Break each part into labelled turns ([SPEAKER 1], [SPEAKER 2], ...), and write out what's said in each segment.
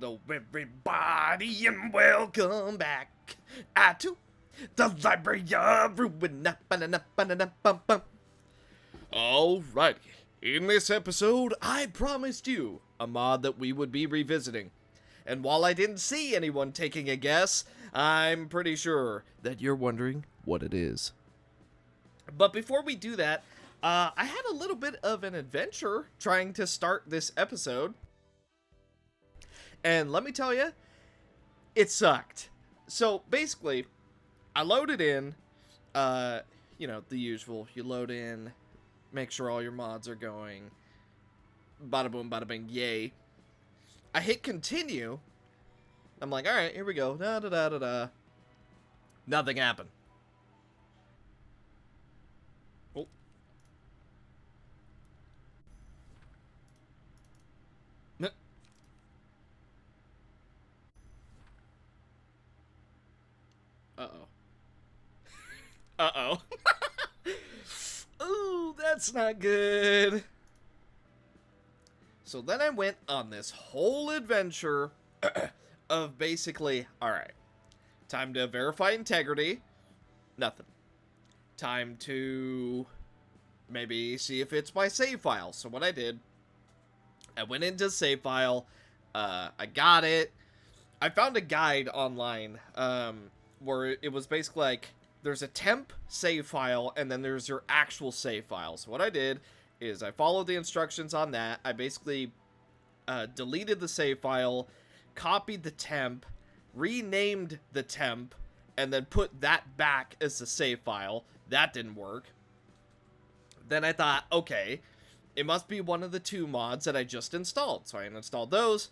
[SPEAKER 1] Hello everybody and welcome back to the Library of Ruina. Alrighty, in this episode I promised you a mod that we would be revisiting. And while I didn't see anyone taking a guess, I'm pretty sure that you're wondering what it is. But before we do that, I had a little bit of an adventure trying to start this episode. And let me tell you, it sucked. So basically, I loaded in, the usual. You load in, make sure all your mods are going. Bada boom, bada bing, yay. I hit continue. I'm like, alright, here we go. Da da da da da. Nothing happened. Oh. Uh-oh. Uh-oh. Ooh, that's not good. So then I went on this whole adventure of basically, alright, time to verify integrity. Nothing. Time to maybe see if it's my save file. So what I did, I went into save file, I got it. I found a guide online, where it was basically like, there's a temp save file, and then there's your actual save file. So what I did is I followed the instructions on that. I basically deleted the save file, copied the temp, renamed the temp, and then put that back as the save file. That didn't work. Then I thought, okay, it must be one of the two mods that I just installed. So I uninstalled those.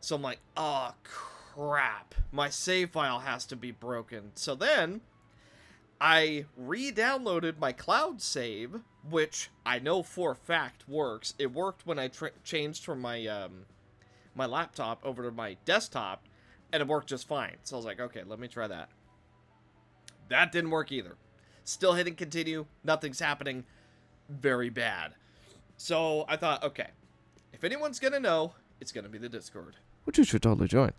[SPEAKER 1] So I'm like, oh, crap. My save file has to be broken. So then I re-downloaded my cloud save, which I know for a fact works. It worked when I changed from my my laptop over to my desktop, and it worked just fine. So I was like, okay, let me try that. That didn't work either. Still hitting continue. Nothing's happening. Very bad. So I thought, okay, if anyone's going to know, it's going to be the Discord, which you should totally join.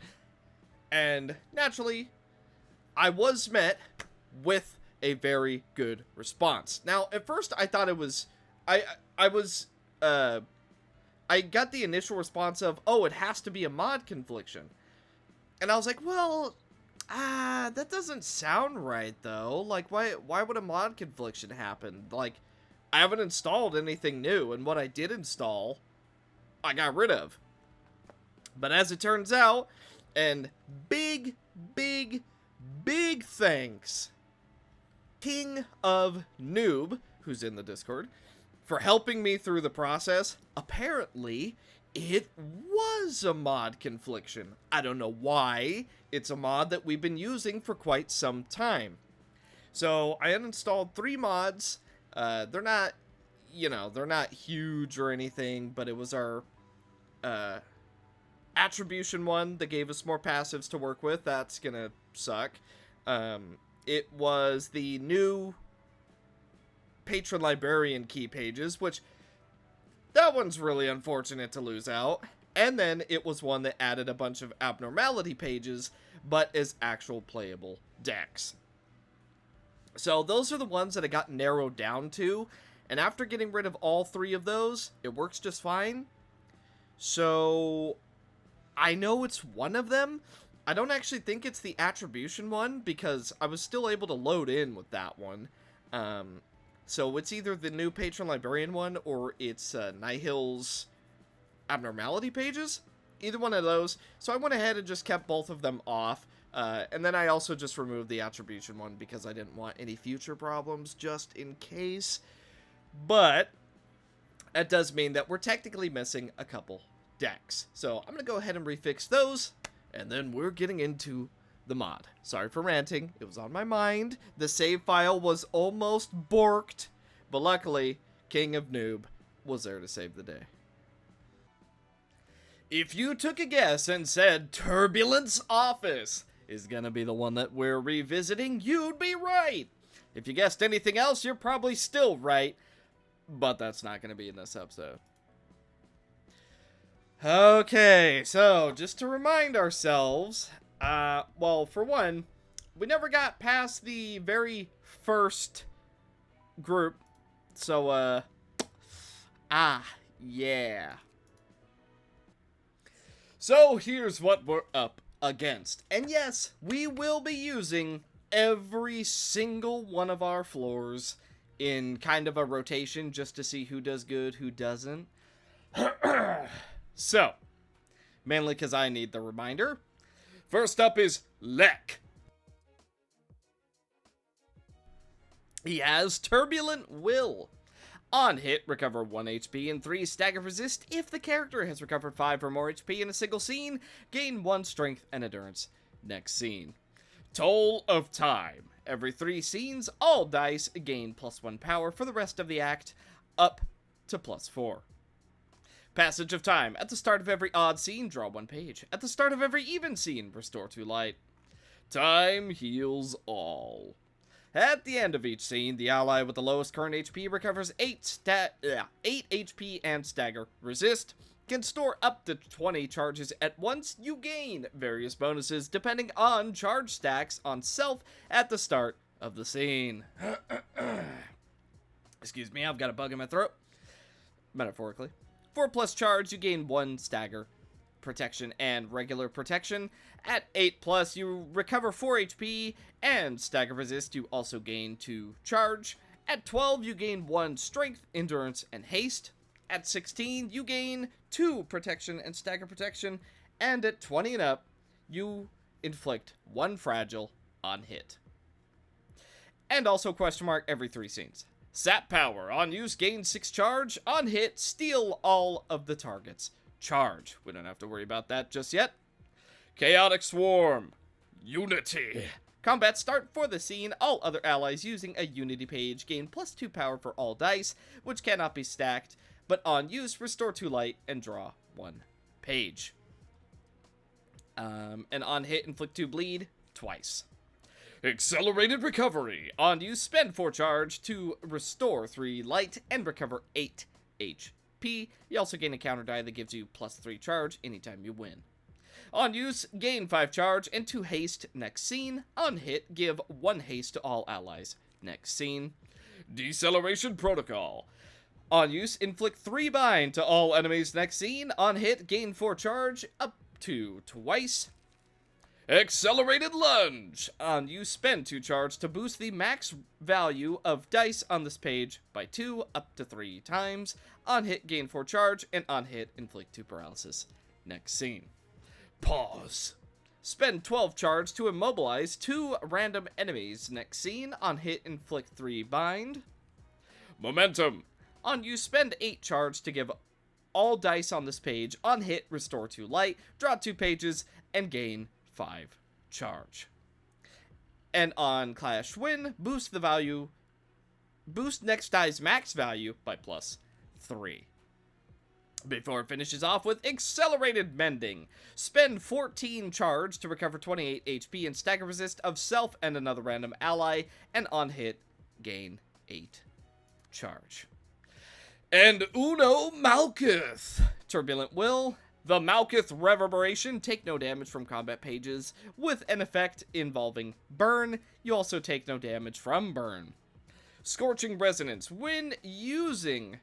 [SPEAKER 1] And naturally, I was met with a very good response. Now, at first, I thought it was, I got the initial response of, oh, it has to be a mod confliction. And I was like, well, that doesn't sound right, though. Like, why would a mod confliction happen? Like, I haven't installed anything new, and what I did install, I got rid of. But as it turns out, and big thanks, King of Noob, who's in the Discord, for helping me through the process. Apparently, it was a mod confliction. I don't know why. It's a mod that we've been using for quite some time. So I uninstalled 3 mods. They're not, they're not huge or anything, but it was our attribution one that gave us more passives to work with. That's gonna suck. It was the new patron librarian key pages, which that one's really unfortunate to lose out. And then it was one that added a bunch of abnormality pages, but as actual playable decks. So those are the ones that I got narrowed down to, and after getting rid of all 3 of those, it works just fine. So I know it's one of them. I don't actually think it's the attribution one, because I was still able to load in with that one. So it's either the new patron librarian one, or it's Nihil's abnormality pages. Either one of those. So I went ahead and just kept both of them off. And then I also just removed the attribution one, because I didn't want any future problems, just in case. But that does mean that we're technically missing a couple decks. So I'm going to go ahead and refix those, and then we're getting into the mod. Sorry for ranting. It was on my mind. The save file was almost borked, but luckily, King of Noob was there to save the day. If you took a guess and said Turbulence Office is going to be the one that we're revisiting, you'd be right. If you guessed anything else, you're probably still right, but that's not going to be in this episode. Okay, so just to remind ourselves, well, for one, we never got past the very first group, so, yeah. So here's what we're up against. And yes, we will be using every single one of our floors in kind of a rotation just to see who does good, who doesn't. So, mainly because I need the reminder. First up is Lek. He has Turbulent Will. On hit, recover 1 HP and 3 stagger resist. If the character has recovered 5 or more HP in a single scene, gain 1 strength and endurance. Next scene. Toll of Time. Every 3 scenes, all dice gain +1 power for the rest of the act, up to +4. Passage of Time. At the start of every odd scene, draw 1 page. At the start of every even scene, restore 2 light. Time heals all. At the end of each scene, the ally with the lowest current HP recovers 8 HP and stagger resist. Can store up to 20 charges at once. You gain various bonuses depending on charge stacks on self at the start of the scene. Excuse me, I've got a bug in my throat. Metaphorically. 4+ charge, you gain 1 stagger protection and regular protection. At 8+, you recover 4 HP and stagger resist, you also gain 2 charge. At 12, you gain 1 strength, endurance, and haste. At 16, you gain 2 protection and stagger protection. And at 20 and up, you inflict 1 fragile on hit. And also question mark every 3 scenes. Sap Power. On use, gain 6 charge. On hit, steal all of the target's charge. We don't have to worry about that just yet. Chaotic Swarm. Unity. Combat start for the scene. All other allies using a Unity page gain +2 power for all dice, which cannot be stacked, but on use, restore 2 light and draw 1 page. And on hit, inflict 2 bleed twice. Accelerated Recovery. On use, spend 4 charge to restore 3 light and recover 8 HP. You also gain a counter die that gives you +3 charge anytime you win. On use, gain 5 charge and 2 haste next scene. On hit, give 1 haste to all allies next scene. Deceleration Protocol. On use, inflict 3 bind to all enemies next scene. On hit, gain 4 charge up to twice. Accelerated Lunge. On use, spend 2 charge to boost the max value of dice on this page by 2 up to 3 times. On hit, gain 4 charge, and on hit, inflict 2 paralysis. Next scene. Pause. Spend 12 charge to immobilize 2 random enemies. Next scene. On hit, inflict 3 bind. Momentum. On use, spend 8 charge to give all dice on this page. On hit, restore 2 light, draw 2 pages, and gain 5 charge. And on Clash Win, boost next die's max value by +3. Before it finishes off with Accelerated Mending. Spend 14 charge to recover 28 HP and stagger resist of self and another random ally, and on hit, gain 8 charge. And Uno Malkuth. Turbulent Will. The Malkuth Reverberation. Take no damage from combat pages with an effect involving burn. You also take no damage from burn. Scorching Resonance. When using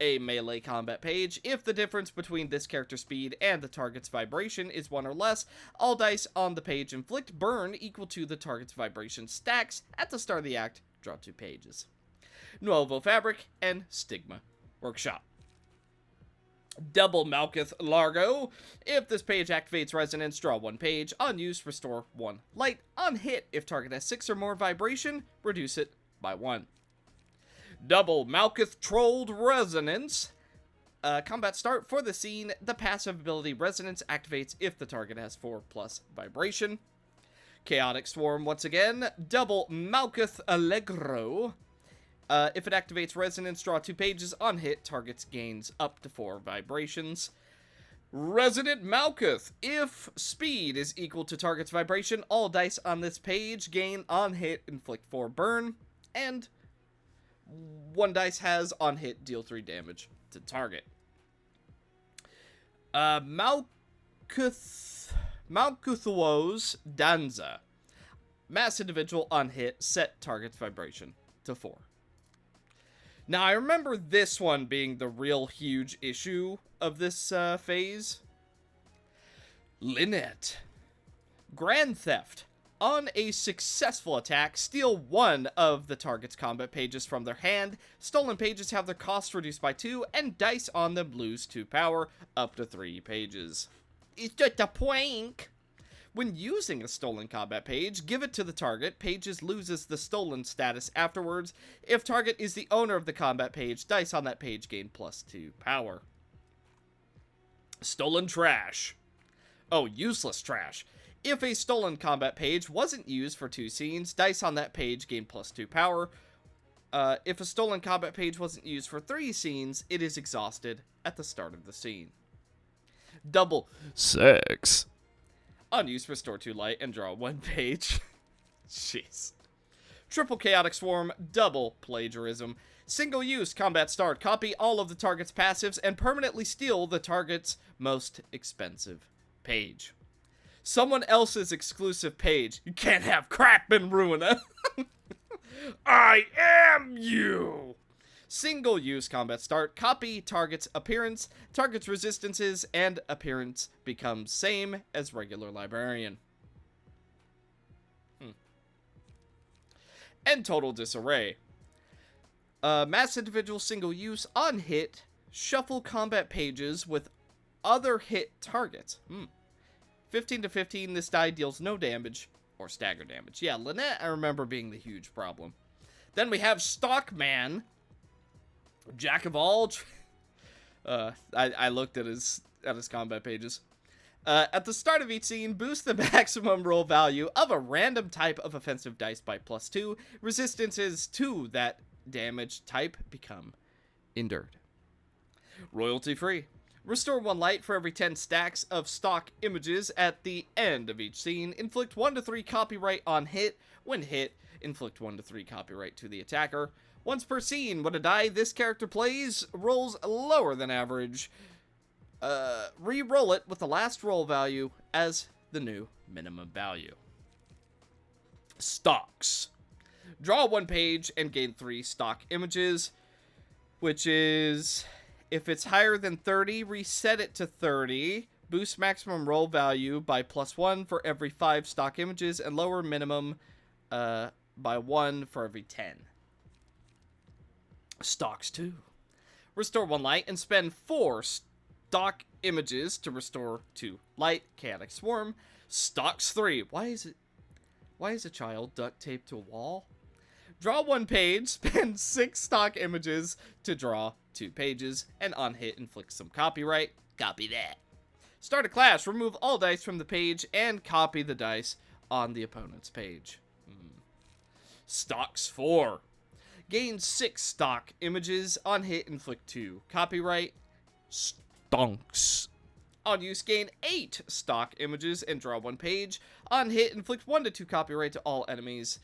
[SPEAKER 1] a melee combat page, if the difference between this character's speed and the target's vibration is 1 or less, all dice on the page inflict burn equal to the target's vibration stacks. At the start of the act, draw 2 pages. Nuovo Fabric and Stigma Workshop. Double Malkuth Largo. If this page activates Resonance, draw 1 page. On use, restore 1 light. On hit, if target has 6 or more vibration, reduce it by 1. Double Malkuth Trolled Resonance. Combat start for the scene. The passive ability Resonance activates if the target has 4+ vibration. Chaotic Swarm once again. Double Malkuth Allegro. If it activates Resonance, draw 2 pages. On hit, targets gains up to 4 vibrations. Resident Malkuth. If speed is equal to target's vibration, all dice on this page gain on hit, inflict 4 burn, and 1 dice has on hit, deal 3 damage to target. Malkuthwo's Danza. Mass individual on hit, set target's vibration to 4. Now, I remember this one being the real huge issue of this phase. Lynette. Grand Theft. On a successful attack, steal one of the target's combat pages from their hand. Stolen pages have their cost reduced by 2, and dice on them lose 2 power, up to 3 pages. It's just a prank. When using a stolen combat page, give it to the target. Pages loses the stolen status afterwards. If target is the owner of the combat page, dice on that page gain plus 2 power. Stolen trash. Oh, useless trash. If a stolen combat page wasn't used for 2 scenes, dice on that page gain plus 2 power. If a stolen combat page wasn't used for 3 scenes, it is exhausted at the start of the scene. Double sex. Unused, restore 2 light and draw 1 page. Jeez. Triple chaotic swarm, double plagiarism. Single use, combat start. Copy all of the target's passives and permanently steal the target's most expensive page. Someone else's exclusive page. You can't have crap in Ruina. I am you! Single use combat start. Copy target's appearance. Target's resistances and appearance becomes same as regular librarian. And total disarray. Mass individual single use on hit. Shuffle combat pages with other hit targets. 15 to 15, this die deals no damage or stagger damage. Yeah, Lynette, I remember being the huge problem. Then we have Stockman. Jack of all. I looked at his combat pages. At the start of each scene, boost the maximum roll value of a random type of offensive dice by plus 2. Resistances to that damage type become endured. Royalty free. Restore 1 light for every 10 stacks of stock images at the end of each scene. Inflict 1 to 3 copyright on hit. When hit, inflict 1 to 3 copyright to the attacker. Once per scene, when a die this character plays rolls lower than average, re-roll it with the last roll value as the new minimum value. Stocks. Draw 1 page and gain 3 stock images, which is, if it's higher than 30, reset it to 30. Boost maximum roll value by plus 1 for every 5 stock images, and lower minimum by 1 for every 10. Stocks 2. Restore 1 light and spend 4 stock images to restore 2 light. Chaotic Swarm. Stocks 3. Why is a child duct taped to a wall? Draw 1 page, spend 6 stock images to draw 2 pages, and on hit inflict some copyright. Copy that. Start a clash, remove all dice from the page, and copy the dice on the opponent's page. Stocks 4. Gain 6 stock images. On hit, inflict 2 copyright. Stonks. On use, gain 8 stock images and draw 1 page. On hit, inflict 1 to 2 copyright to all enemies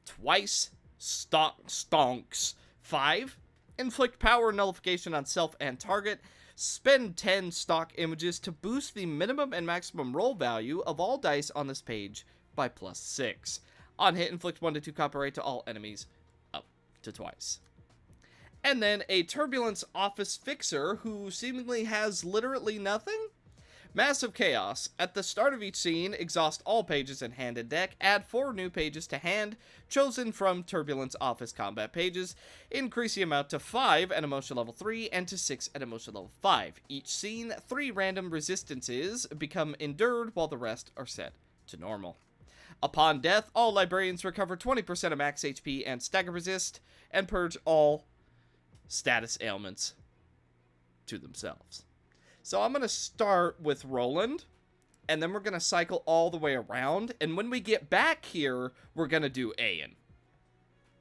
[SPEAKER 1] twice. Stonks. 5. Inflict power nullification on self and target. Spend 10 stock images to boost the minimum and maximum roll value of all dice on this page by plus 6. On hit, inflict 1 to 2 copyright to all enemies up to twice. And then a Turbulence office fixer who seemingly has literally nothing. Massive Chaos. At the start of each scene, exhaust all pages in hand and deck. Add 4 new pages to hand, chosen from Turbulence office combat pages. Increase the amount to 5 at emotion level 3 and to 6 at emotion level 5. Each scene, 3 random resistances become endured while the rest are set to normal. Upon death, all librarians recover 20% of max HP and stagger resist, and purge all status ailments to themselves. So I'm going to start with Roland, and then we're going to cycle all the way around, and when we get back here, we're going to do Ayan.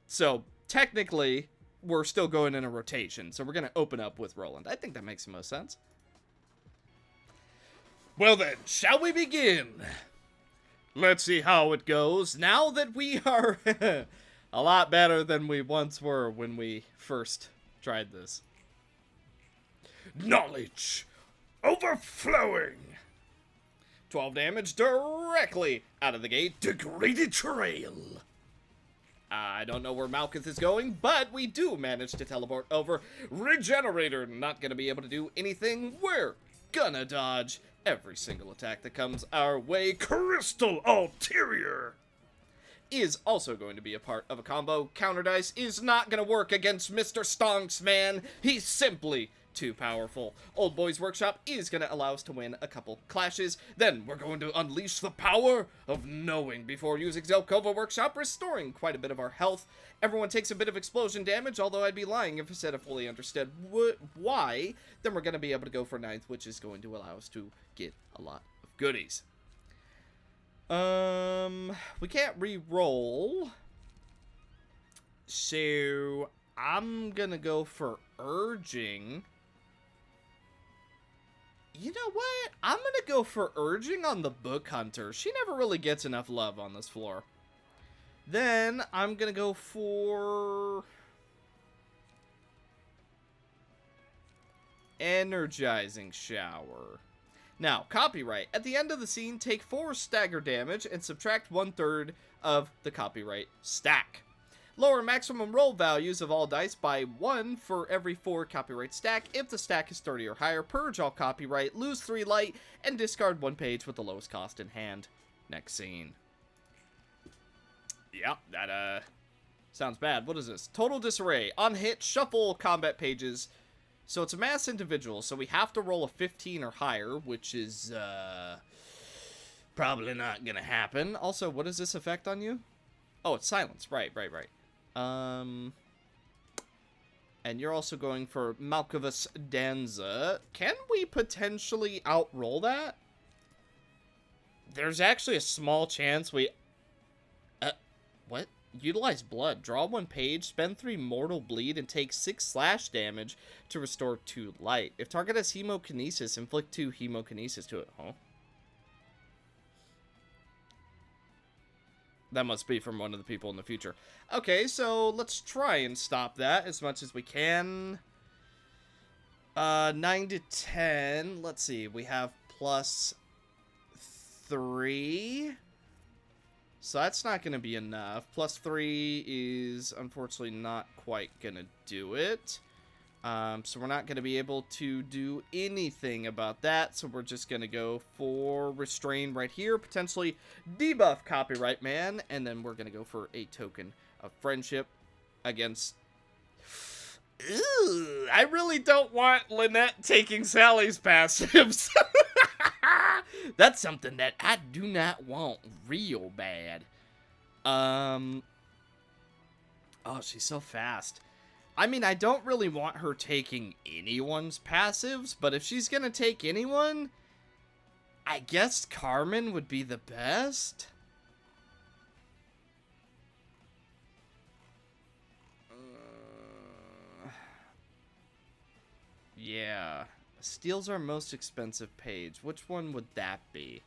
[SPEAKER 1] So technically, we're still going in a rotation, so we're going to open up with Roland. I think that makes the most sense. Well then, shall we begin? Let's see how it goes now that we are a lot better than we once were when we first tried this. Knowledge.
[SPEAKER 2] Overflowing.
[SPEAKER 1] 12 damage directly out of the gate.
[SPEAKER 2] Degraded trail.
[SPEAKER 1] I don't know where Malkuth is going, but we do manage to teleport over. Regenerator, not gonna be able to do anything. We're gonna dodge every single attack that comes our way.
[SPEAKER 2] Crystal Ulterior
[SPEAKER 1] Is also going to be a part of a combo. Counter Dice is not gonna work against Mr. Stonks, man. He's simply too powerful. Old Boys Workshop is going to allow us to win a couple clashes. Then we're going to unleash the power of knowing before using Zelkova Workshop, restoring quite a bit of our health. Everyone takes a bit of explosion damage, although I'd be lying if I said I fully understood why. Then we're going to be able to go for 9th, which is going to allow us to get a lot of goodies. We can't re-roll. So I'm going to go for Urging. You know what? I'm going to go for Urging on the Book Hunter. She never really gets enough love on this floor. Then I'm going to go for Energizing Shower. Now, copyright. At the end of the scene, take 4 stagger damage and subtract 1/3 of the copyright stack. Lower maximum roll values of all dice by 1 for every 4 copyright stack. If the stack is 30 or higher, purge all copyright, lose 3 light, and discard 1 page with the lowest cost in hand. Next scene. Yep, that, sounds bad. What is this? Total disarray. On hit, shuffle combat pages. So it's a mass individual, so we have to roll a 15 or higher, which is, probably not gonna happen. Also, what is this effect on you? Oh, it's silence. Right. And you're also going for Malkovus Danza. Can we potentially outroll that? There's actually a small chance we... what? Utilize blood. Draw 1 page, spend 3 mortal bleed, and take 6 slash damage to restore 2 light. If target has hemokinesis, inflict 2 hemokinesis to it. Huh? That must be from one of the people in the future. Okay, so let's try and stop that as much as we can. 9 to 10. Let's see. We have plus 3. So that's not going to be enough. Plus 3 is unfortunately not quite going to do it. So we're not going to be able to do anything about that. So we're just going to go for Restrain right here. Potentially debuff Copyright Man. And then we're going to go for a token of friendship against... Ew, I really don't want Lynette taking Sally's passives. That's something that I do not want real bad. Oh, she's so fast. I mean, I don't really want her taking anyone's passives, but if she's gonna take anyone, I guess Carmen would be the best. Yeah. Steals our most expensive page. Which one would that be?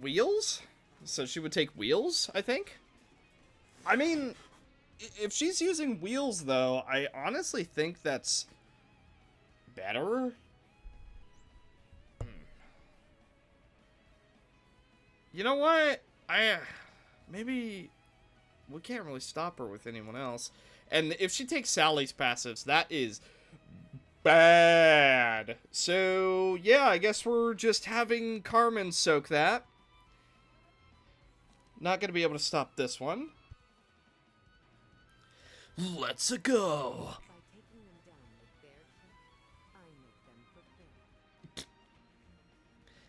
[SPEAKER 1] Wheels? So she would take Wheels, I think? I mean, if she's using Wheels, though, I honestly think that's better. You know what? Maybe we can't really stop her with anyone else. And if she takes Sally's passives, that is bad. So, yeah, I guess we're just having Carmen soak that. Not going to be able to stop this one. Let's go.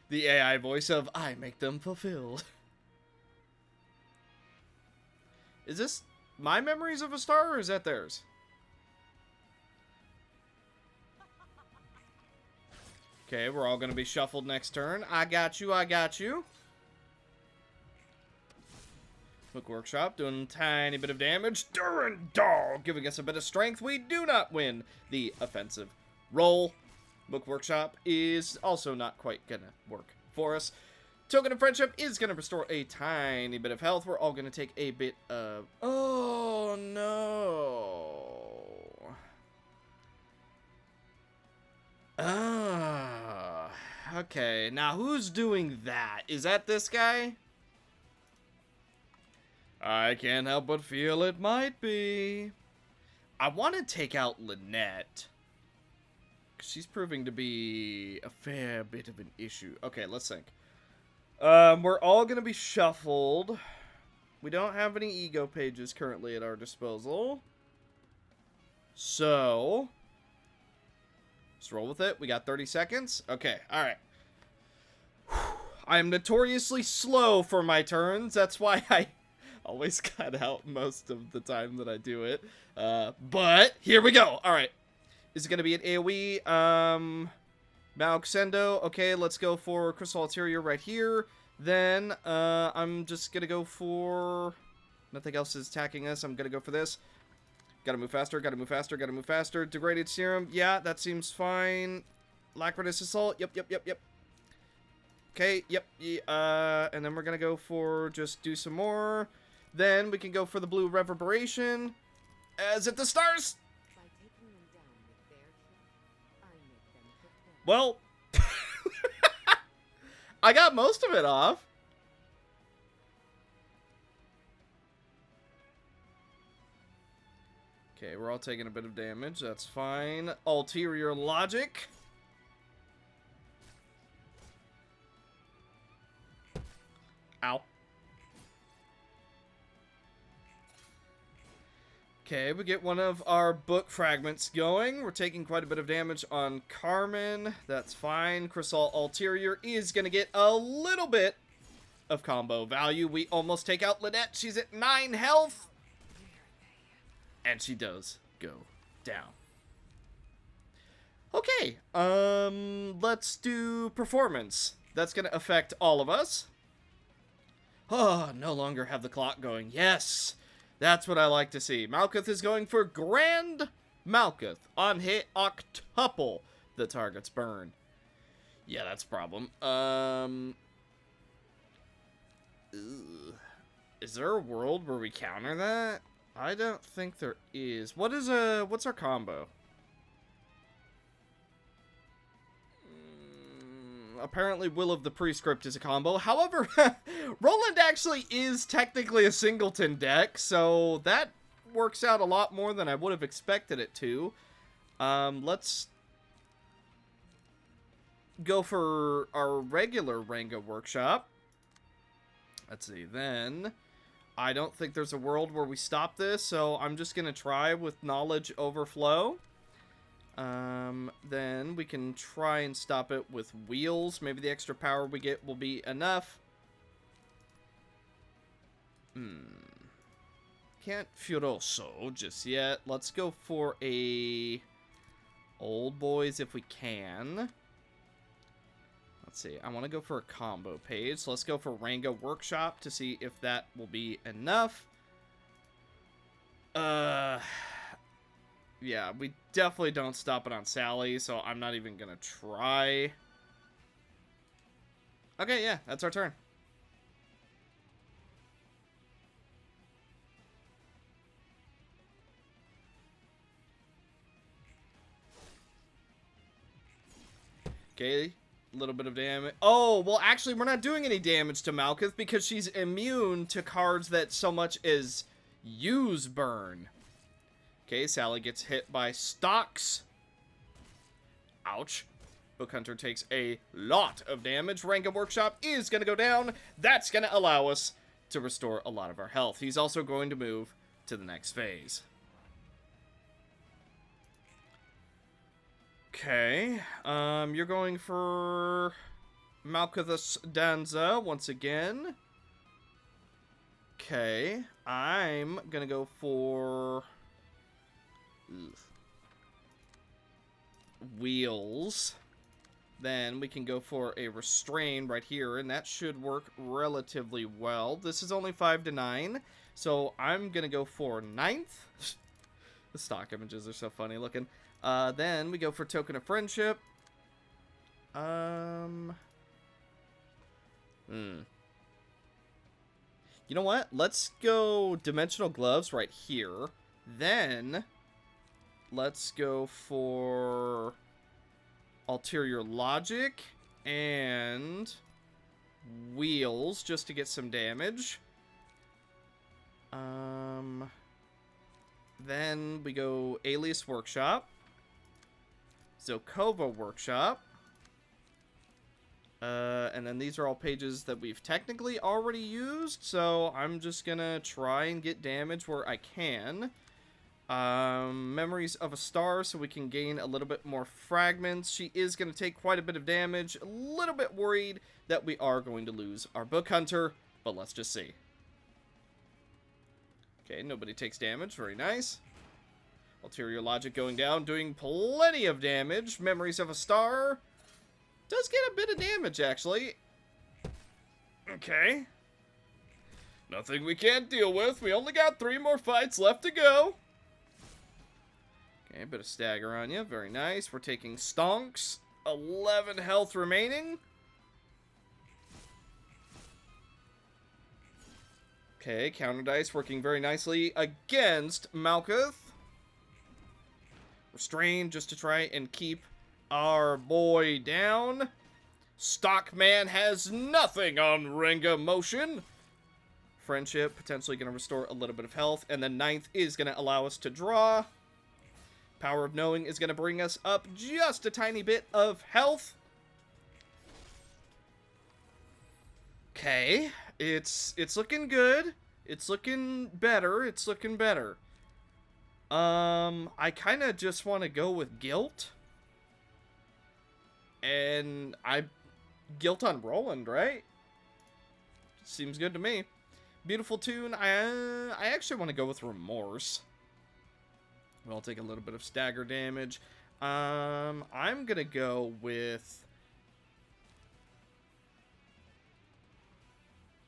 [SPEAKER 1] The AI voice of I make them fulfilled. Is this my memories of a star, or is that theirs? Okay, we're all going to be shuffled next turn. I got you, I got you. Book Workshop doing a tiny bit of damage. Durandal giving us a bit of strength. We do not win the offensive roll. Book Workshop is also not quite going to work for us. Token of Friendship is going to restore a tiny bit of health. We're all going to take a bit of... Oh, no. Okay, now who's doing that? Is that this guy? I can't help but feel it might be. I want to take out Lynette. She's proving to be a fair bit of an issue. Okay, let's think. We're all going to be shuffled. We don't have any ego pages currently at our disposal. So, let's roll with it. We got 30 seconds. Okay, alright. I am notoriously slow for my turns. That's why I always cut out most of the time that I do it. But, here we go. Alright. Is it going to be an AoE? Malxendo. Okay, let's go for Crystal Ulterior right here. Then, I'm just going to go for... Nothing else is attacking us. I'm going to go for this. Gotta move faster, gotta move faster, gotta move faster. Degraded Serum. Yeah, that seems fine. Lacridus Assault. Yep. Okay, yep. And then we're gonna go for just do some more. Then we can go for the Blue Reverberation. As if the stars... Well, I got most of it off. Okay, we're all taking a bit of damage. That's fine. Ulterior Logic. Ow. Okay, we get one of our book fragments going. We're taking quite a bit of damage on Carmen. That's fine. Crystal Ulterior is going to get a little bit of combo value. We almost take out Lynette. She's at 9 health. And she does go down. Okay, let's do performance. That's going to affect all of us. Oh, no longer have the clock going. Yes, that's what I like to see. Malkuth is going for Grand Malkuth. On hit, octuple the target's burn. Yeah, that's a problem. Is there a world where we counter that? I don't think there is. What's our combo? Apparently Will of the Prescript is a combo. However, Roland actually is technically a singleton deck, so that works out a lot more than I would have expected it to. Let's go for our regular Ranga Workshop. Let's see, then... I don't think there's a world where we stop this, so I'm just going to try with Knowledge Overflow. Then we can try and stop it with Wheels. Maybe the extra power we get will be enough. Can't Furioso just yet. Let's go for a Old Boys if we can. Let's see, I want to go for a combo page, so let's go for Ranga Workshop to see if that will be enough. Yeah, we definitely don't stop it on Sally, so I'm not even gonna try. Okay, yeah, that's our turn. Okay. Little bit of damage. Oh, well, actually, we're not doing any damage to Malkuth because she's immune to cards that so much as use burn. Okay, Sally gets hit by Stocks. Ouch. Book Hunter takes a lot of damage. Ranga Workshop is going to go down. That's going to allow us to restore a lot of our health. He's also going to move to the next phase. Okay, you're going for Malkuth's Danza once again. Okay, I'm gonna go for Wheels. Then we can go for a Restrain right here, and that should work relatively well. This is only 5 to 9, so I'm gonna go for 9th. The stock images are so funny looking. Then we go for Token of Friendship. You know what? Let's go Dimensional Gloves right here. Then, let's go for Ulterior Logic. and wheels just to get some damage. Then we go Alias Workshop, Zelkova Workshop, and then these are all pages that we've technically already used, so I'm just gonna try and get damage where I can. Memories of a Star, so we can gain a little bit more fragments. She is going to take quite a bit of damage. A little bit worried that we are going to lose our Book Hunter, but let's just see. Okay, nobody takes damage. Very nice. Ulterior Logic going down, doing plenty of damage. Memories of a Star does get a bit of damage, actually. Okay. Nothing we can't deal with. We only got 3 more fights left to go. Okay, a bit of stagger on you. Very nice. We're taking stonks. 11 health remaining. Okay, counter dice working very nicely against Malkuth. Restrain just to try and keep our boy down. Stockman has nothing on Renga Motion. Friendship potentially going to restore a little bit of health. And then 9th is going to allow us to draw. Power of Knowing is going to bring us up just a tiny bit of health. Okay, it's looking good. It's looking better. It's looking better. I kind of just want to go with Guilt. And Guilt on Roland, right? Seems good to me. Beautiful tune. I actually want to go with Remorse. We'll take a little bit of stagger damage. I'm gonna go with...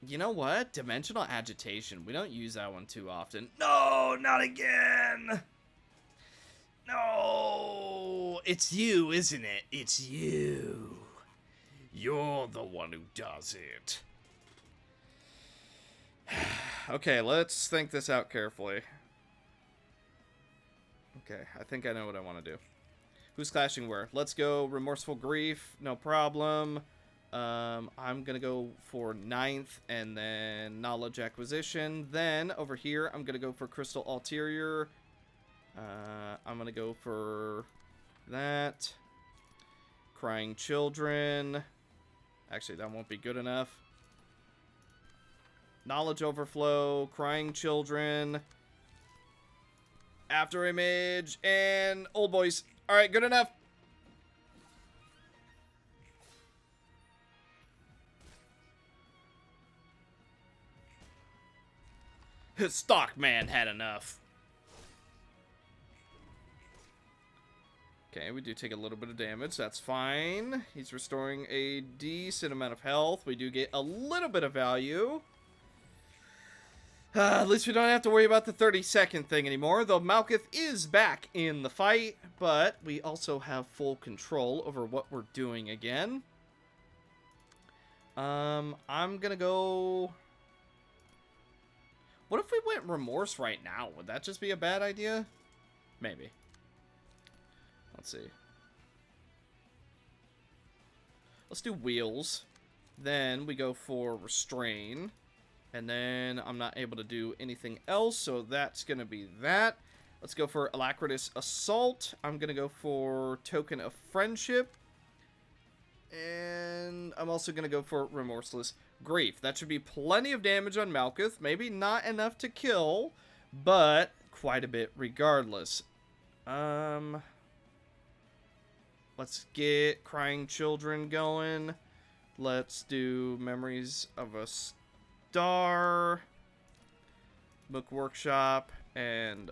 [SPEAKER 1] You know what? Dimensional Agitation. We don't use that one too often.
[SPEAKER 2] No, not again.
[SPEAKER 1] No! It's you, isn't it? It's you.
[SPEAKER 2] You're the one who does it.
[SPEAKER 1] Okay, let's think this out carefully. Okay, I think I know what I want to do. Who's clashing where? Let's go Remorseful Grief, no problem. I'm going to go for 9th and then Knowledge Acquisition. Then, over here, I'm going to go for Crystal Ulterior. I'm going to go for that. Crying Children. Actually, that won't be good enough. Knowledge Overflow, Crying Children. After Image, and Old Boys. Alright, good enough. Stockman had enough. Okay, we do take a little bit of damage. That's fine. He's restoring a decent amount of health. We do get a little bit of value. At least we don't have to worry about the 30-second thing anymore, though Malkuth is back in the fight, but we also have full control over what we're doing again. I'm gonna go... What if we went Remorse right now? Would that just be a bad idea? Maybe. Let's see. Let's do Wheels. Then we go for Restrain. And then I'm not able to do anything else, so that's going to be that. Let's go for Alacritus Assault. I'm going to go for Token of Friendship. And I'm also going to go for Remorseless Grief. That should be plenty of damage on Malkuth. Maybe not enough to kill, but quite a bit regardless. Let's get Crying Children going. Let's do Memories of a Star, Book Workshop, and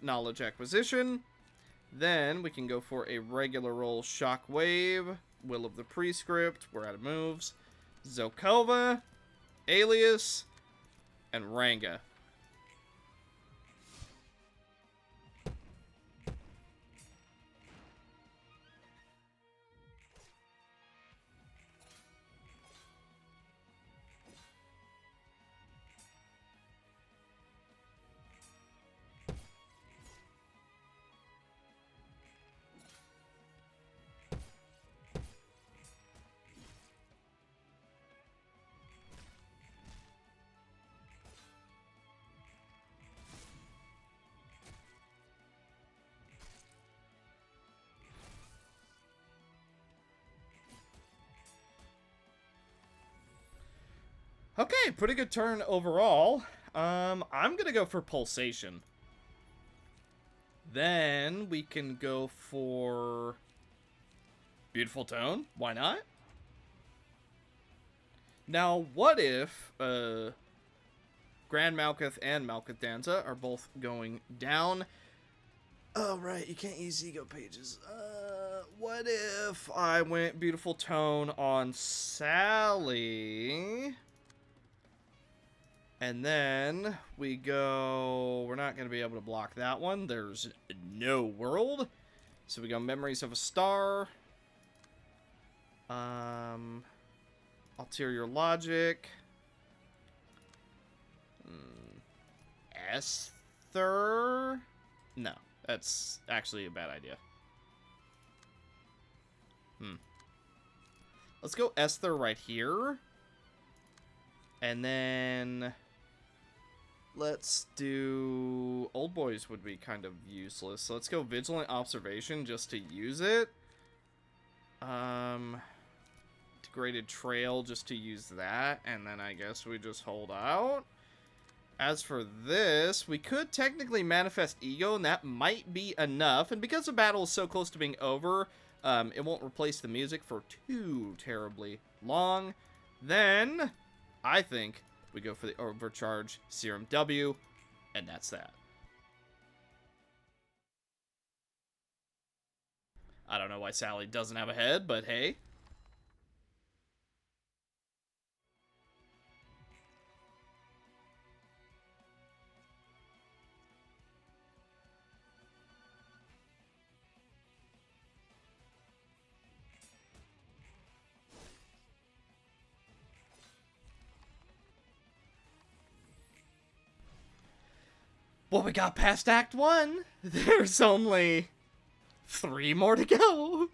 [SPEAKER 1] Knowledge Acquisition. Then we can go for a regular roll Shockwave, Will of the Prescript, we're out of moves, Zelkova, Alias, and Ranga. Okay, pretty good turn overall. I'm gonna go for Pulsation. Then we can go for Beautiful Tone. Why not? Now, what if Grand Malkuth and Malkuth Danza are both going down? Oh, right, you can't use ego pages. What if I went Beautiful Tone on Sally? And then we go... We're not going to be able to block that one. There's no world. So we go Memories of a Star. Ulterior Logic. Esther? No, that's actually a bad idea. Let's go Esther right here. And then let's do... Old Boys would be kind of useless. So let's go Vigilant Observation just to use it. Degraded Trail just to use that. And then I guess we just hold out. As for this, we could technically Manifest Ego, and that might be enough. And because the battle is so close to being over, it won't replace the music for too terribly long. Then I think we go for the Overcharge Serum W, and that's that. I don't know why Sally doesn't have a head, but hey. Well, we got past Act 1. There's only 3 more to go.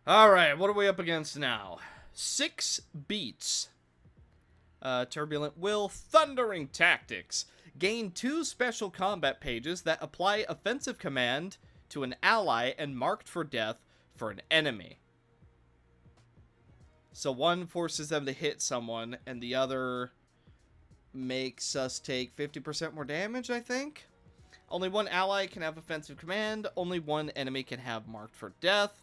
[SPEAKER 1] Alright, what are we up against now? 6 beats. Turbulent Will, Thundering Tactics. Gain 2 special combat pages that apply offensive command to an ally and marked for death for an enemy. So one forces them to hit someone, and the other makes us take 50% more damage, I think. Only one ally can have offensive command. Only one enemy can have marked for death.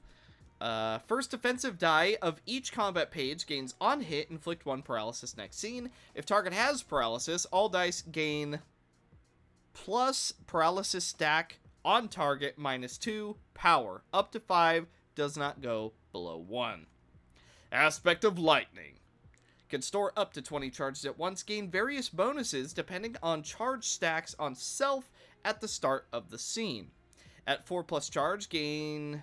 [SPEAKER 1] First offensive die of each combat page gains on hit, inflict 1 paralysis next scene. If target has paralysis, all dice gain plus paralysis stack on target -2 power. Up to 5, does not go below 1. Aspect of Lightning. Can store up to 20 charges at once, gain various bonuses depending on charge stacks on self at the start of the scene. At 4+ charge, gain...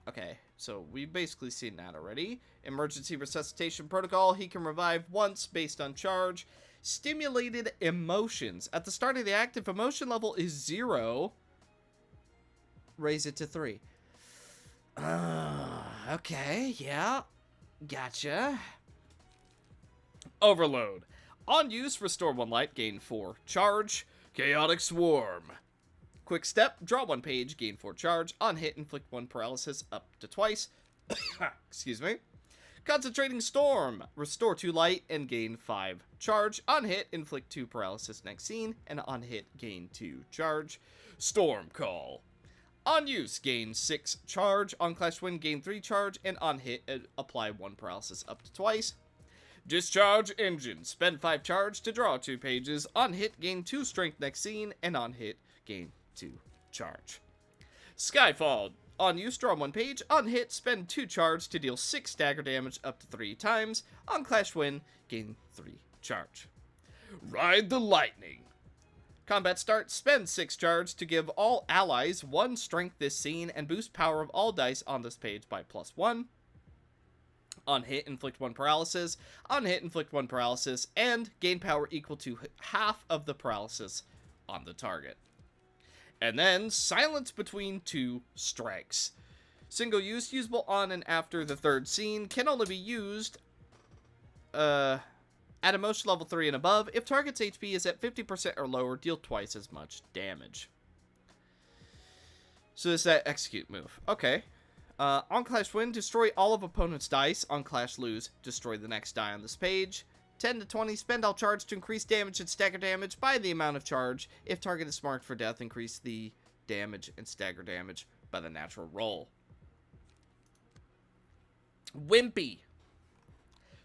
[SPEAKER 1] Okay, so we've basically seen that already. Emergency Resuscitation Protocol, he can revive once based on charge. Stimulated Emotions. At the start of the act, if emotion level is 0, raise it to 3. Okay, yeah. Gotcha. Overload. On use, restore 1 light, gain 4 charge. Chaotic Swarm. Quick Step, draw 1 page, gain 4 charge. On hit, inflict 1 paralysis up to twice. Excuse me. Concentrating Storm. Restore 2 light and gain 5 charge. On hit, inflict 2 paralysis next scene. And on hit, gain 2 charge. Storm Call. On use, gain 6 charge. On Clash Win, gain 3 charge. And on hit, apply 1 paralysis up to twice. Discharge Engine. Spend 5 charge to draw 2 pages. On hit, gain 2 strength next scene. And on hit, gain 2 charge. Skyfall. On use, draw 1 page. On hit, spend 2 charge to deal 6 stagger damage up to 3 times. On Clash Win, gain 3 charge. Ride the Lightning. Combat start, spend 6 charge to give all allies 1 strength this scene and boost power of all dice on this page by +1. On hit, inflict 1 paralysis. On hit, inflict 1 paralysis, and gain power equal to half of the paralysis on the target. And then, Silence Between 2 Strikes. Single use, usable on and after the 3rd scene, can only be used at emotion level 3 and above. If target's HP is at 50% or lower, deal twice as much damage. So this is that execute move. Okay. On Clash Win, destroy all of opponent's dice. On Clash Lose, destroy the next die on this page. 10 to 20, spend all charge to increase damage and stagger damage by the amount of charge. If target is marked for death, increase the damage and stagger damage by the natural roll. Wimpy.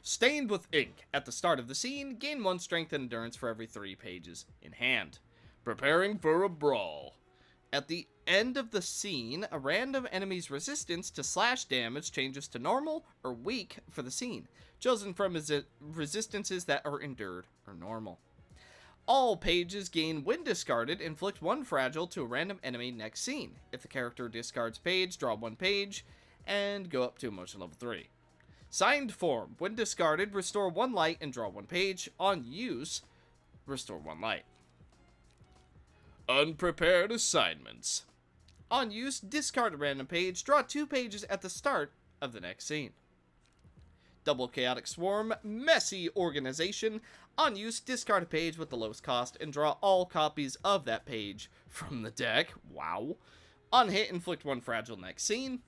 [SPEAKER 1] Stained with ink. At the start of the scene, gain 1 strength and endurance for every 3 pages in hand.
[SPEAKER 2] Preparing for a brawl.
[SPEAKER 1] At the end of the scene, a random enemy's resistance to slash damage changes to normal or weak for the scene, chosen from resistances that are endured or normal. All pages gain when discarded, inflict 1 fragile to a random enemy next scene. If the character discards page, draw 1 page, and go up to emotion level 3. Signed form. When discarded, restore 1 light and draw 1 page. On use, restore 1 light.
[SPEAKER 2] Unprepared assignments.
[SPEAKER 1] On use, discard a random page, draw 2 pages at the start of the next scene. Double Chaotic Swarm, Messy Organization. On use, discard a page with the lowest cost and draw all copies of that page from the deck. Wow. On hit, inflict 1 fragile next scene.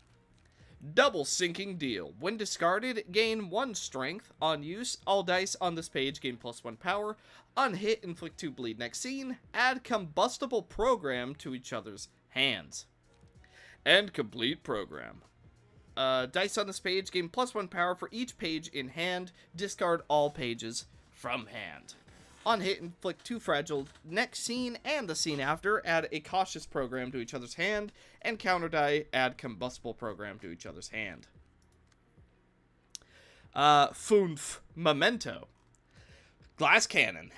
[SPEAKER 1] Double Sinking Deal. When discarded, gain 1 strength. On use, all dice on this page gain +1 power. On hit, inflict 2 bleed next scene. Add Combustible Program to each other's hands.
[SPEAKER 2] And complete program.
[SPEAKER 1] Dice on this page gain +1 power for each page in hand. Discard all pages from hand. On hit, inflict 2 fragile next scene and the scene after. Add a Cautious Program to each other's hand. And counter die, add Combustible Program to each other's hand. Funf Memento. Glass Cannon.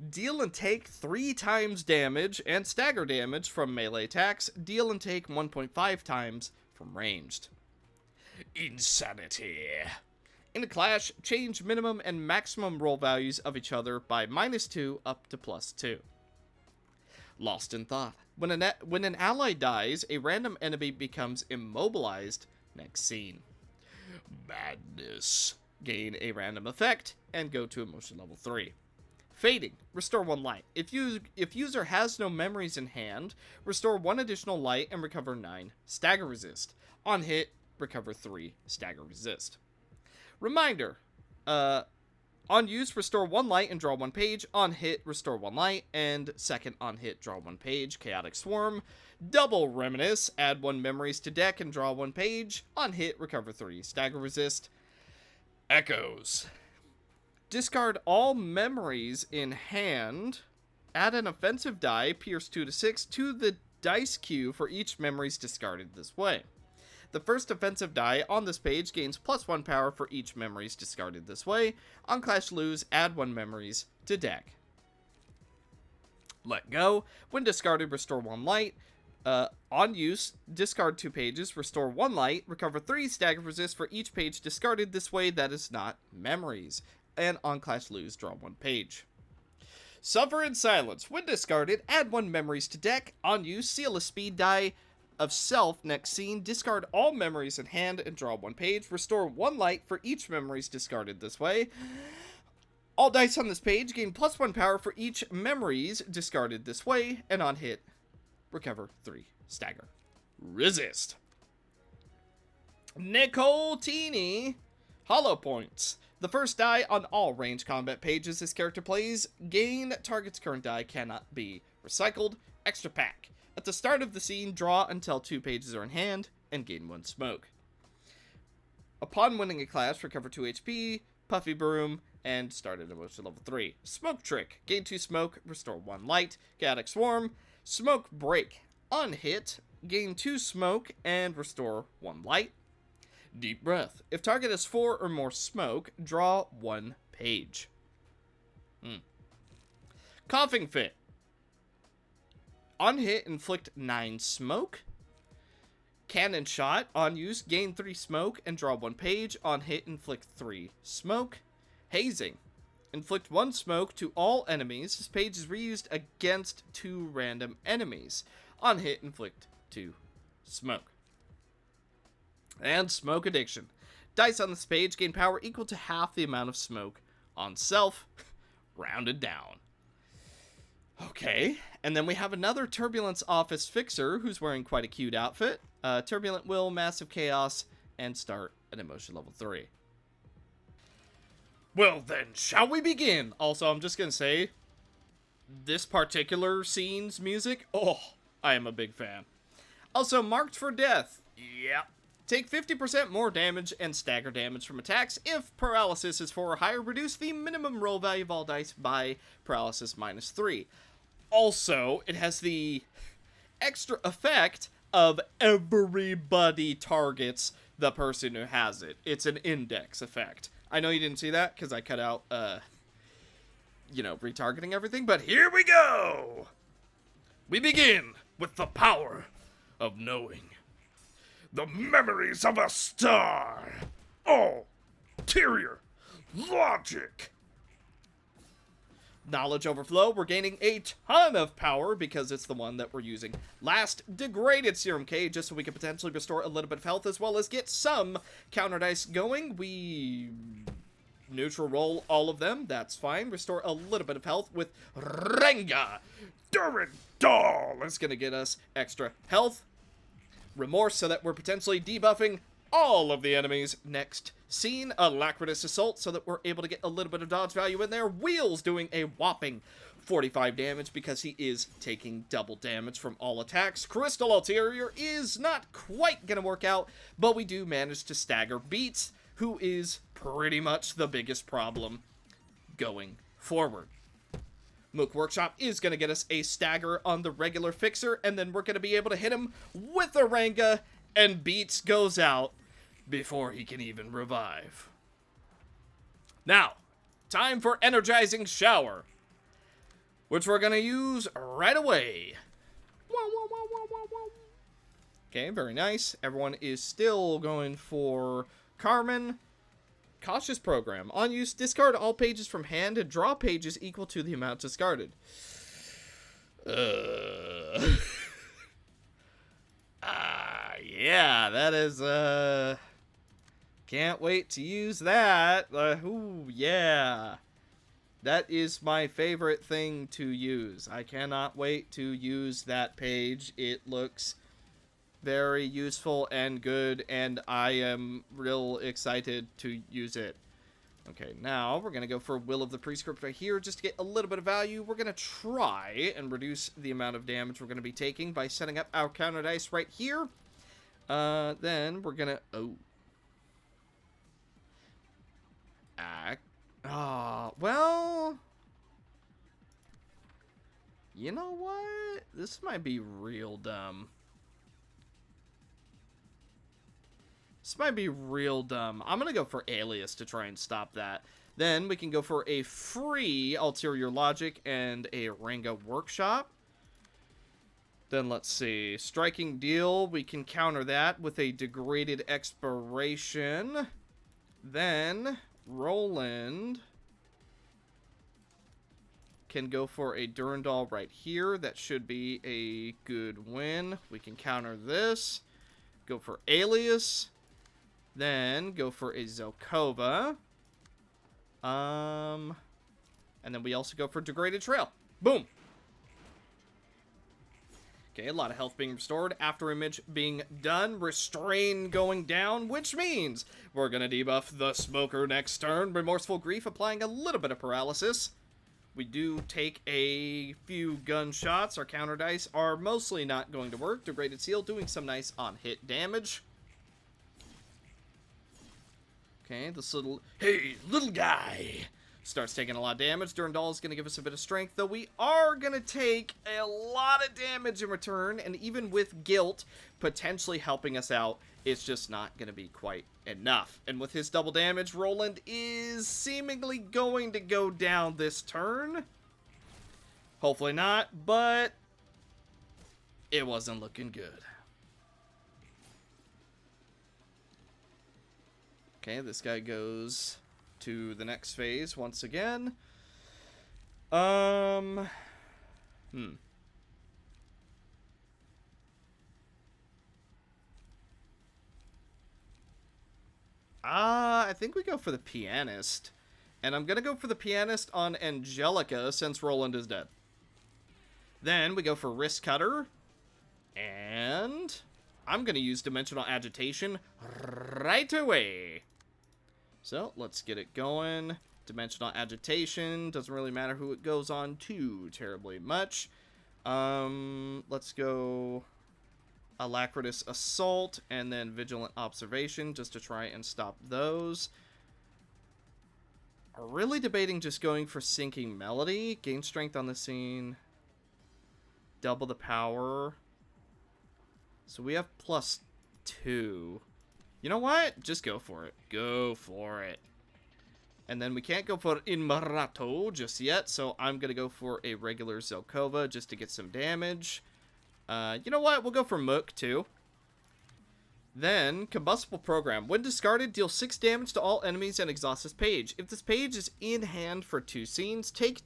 [SPEAKER 1] Deal and take 3 times damage and stagger damage from melee attacks. Deal and take 1.5 times from ranged.
[SPEAKER 2] Insanity.
[SPEAKER 1] In a clash, change minimum and maximum roll values of each other by -2 up to +2. Lost in Thought. When an ally dies, a random enemy becomes immobilized next scene.
[SPEAKER 2] Madness.
[SPEAKER 1] Gain a random effect and go to emotion level 3. Fading. Restore 1 light. If user has no memories in hand, restore 1 additional light and recover 9 stagger resist. On hit, recover 3 stagger resist. Reminder. On use, restore 1 light and draw 1 page. On hit, restore 1 light. And second on hit, draw 1 page. Chaotic Swarm. Double Reminisce. Add 1 memories to deck and draw 1 page. On hit, recover 3 stagger resist.
[SPEAKER 2] Echoes.
[SPEAKER 1] Discard all memories in hand. Add an offensive die, pierce 2 to 6, to the dice queue for each memories discarded this way. The first offensive die on this page gains +1 power for each memories discarded this way. On Clash Lose, add 1 memories to deck. Let Go. When discarded, restore 1 light. On use, discard 2 pages, restore 1 light, recover 3 stagger resist for each page discarded this way that is not memories. And on Clash Lose, draw 1 page. Suffer in Silence. When discarded, add 1 memories to deck. On use, seal a speed die of self next scene. Discard all memories in hand and draw 1 page. Restore 1 light for each memories discarded this way. All dice on this page gain +1 power for each memories discarded this way. And on hit, recover 3 stagger resist. Nicotini. Hollow Points. The first die on all range combat pages this character plays. Gain target's current die cannot be recycled. Extra pack. At the start of the scene, draw until 2 pages are in hand and gain 1 smoke. Upon winning a clash, recover 2 HP, Puffy Broom, and start at emotion level 3. Smoke Trick. Gain 2 smoke, restore 1 light. Chaotic Swarm. Smoke Break. On hit, gain 2 smoke and restore 1 light. Deep Breath. If target has 4 or more smoke, draw 1 page. Coughing Fit. On hit, inflict 9 smoke. Cannon Shot. On use, gain 3 smoke and draw 1 page. On hit, inflict 3 smoke. Hazing. Inflict 1 smoke to all enemies. This page is reused against 2 random enemies. On hit, inflict 2 smoke. And Smoke Addiction. Dice on this page gain power equal to half the amount of smoke on self, rounded down. Okay, and then we have another Turbulence office fixer who's wearing quite a cute outfit. Turbulent Will, Massive Chaos, and start at emotion level 3. Well then, shall we begin? Also, I'm just gonna say, this particular scene's music, oh, I am a big fan. Also, marked for death. Yep. Take 50% more damage and stagger damage from attacks. If paralysis is 4 or higher, reduce the minimum roll value of all dice by paralysis -3. Also, it has the extra effect of everybody targets the person who has it. It's an index effect. I know you didn't see that because I cut out, retargeting everything, but here we go! We begin with the power of knowing.
[SPEAKER 2] The memories of a star. Ulterior logic.
[SPEAKER 1] Knowledge overflow, we're gaining a ton of power because it's the one that we're using last. Degraded Serum K, just so we can potentially restore a little bit of health as well as get some counter dice going. We neutral roll all of them, that's fine. Restore a little bit of health with Renga.
[SPEAKER 2] Durandal.
[SPEAKER 1] It's gonna get us extra health. Remorse, so that we're potentially debuffing all of the enemies. Next scene, Alacritus Assault, so that we're able to get a little bit of dodge value in there. Wheels doing a whopping 45 damage because he is taking double damage from all attacks. Crystal Ulterior is not quite gonna work out, but we do manage to stagger Beats, who is pretty much the biggest problem going forward. Mook Workshop is going to get us a stagger on the regular fixer, and then we're going to be able to hit him with a Ranga, and Beats goes out before he can even revive. Now, time for Energizing Shower, which we're going to use right away. Okay, very nice. Everyone is still going for Carmen. Cautious Program. On use, discard all pages from hand and draw pages equal to the amount discarded. Yeah, that is, can't wait to use that. Ooh, yeah. That is my favorite thing to use. I cannot wait to use that page. It looks very useful and good, and I am real excited to use it. Okay, now we're going to go for Will of the Prescript right here just to get a little bit of value. We're going to try and reduce the amount of damage we're going to be taking by setting up our counter dice right here. Then we're going to... well... You know what? This might be real dumb. This might be real dumb. I'm going to go for Alias to try and stop that. Then we can go for a free Ulterior Logic and a Ranga Workshop. Then let's see. Striking Deal. We can counter that with a Degraded Expiration. Then Roland can go for a Durandal right here. That should be a good win. We can counter this. Go for Alias. Then go for a Zelkova. And then we also go for Degraded Trail. Boom. Okay, a lot of health being restored. After image being done. Restrain going down, which means we're going to debuff the Smoker next turn. Remorseful Grief applying a little bit of paralysis. We do take a few gunshots. Our counter dice are mostly not going to work. Degraded Seal doing some nice on-hit damage. Okay, this little guy starts taking a lot of damage. Durandal is going to give us a bit of strength, though we are going to take a lot of damage in return, and even with guilt potentially helping us out, it's just not going to be quite enough. And with his double damage, Roland is seemingly going to go down this turn. Hopefully not, but it wasn't looking good. Okay, this guy goes to the next phase once again. I think we go for the Pianist. And I'm gonna go for the Pianist on Angelica since Roland is dead. Then we go for Wrist Cutter. And I'm going to use Dimensional Agitation right away. So let's get it going. Dimensional Agitation. Doesn't really matter who it goes on too terribly much. Let's go Alacritus Assault and then Vigilant Observation just to try and stop those. I'm really debating just going for Sinking Melody. Gain strength on the scene. Double the power. So we have +2. You know what? Just go for it. Go for it. And then we can't go for Inmarato just yet, so I'm going to go for a regular Zelkova just to get some damage. You know what? We'll go for Mook, too. Then, Combustible Program. When discarded, deal 6 damage to all enemies and exhaust this page. If this page is in hand for 2 scenes, take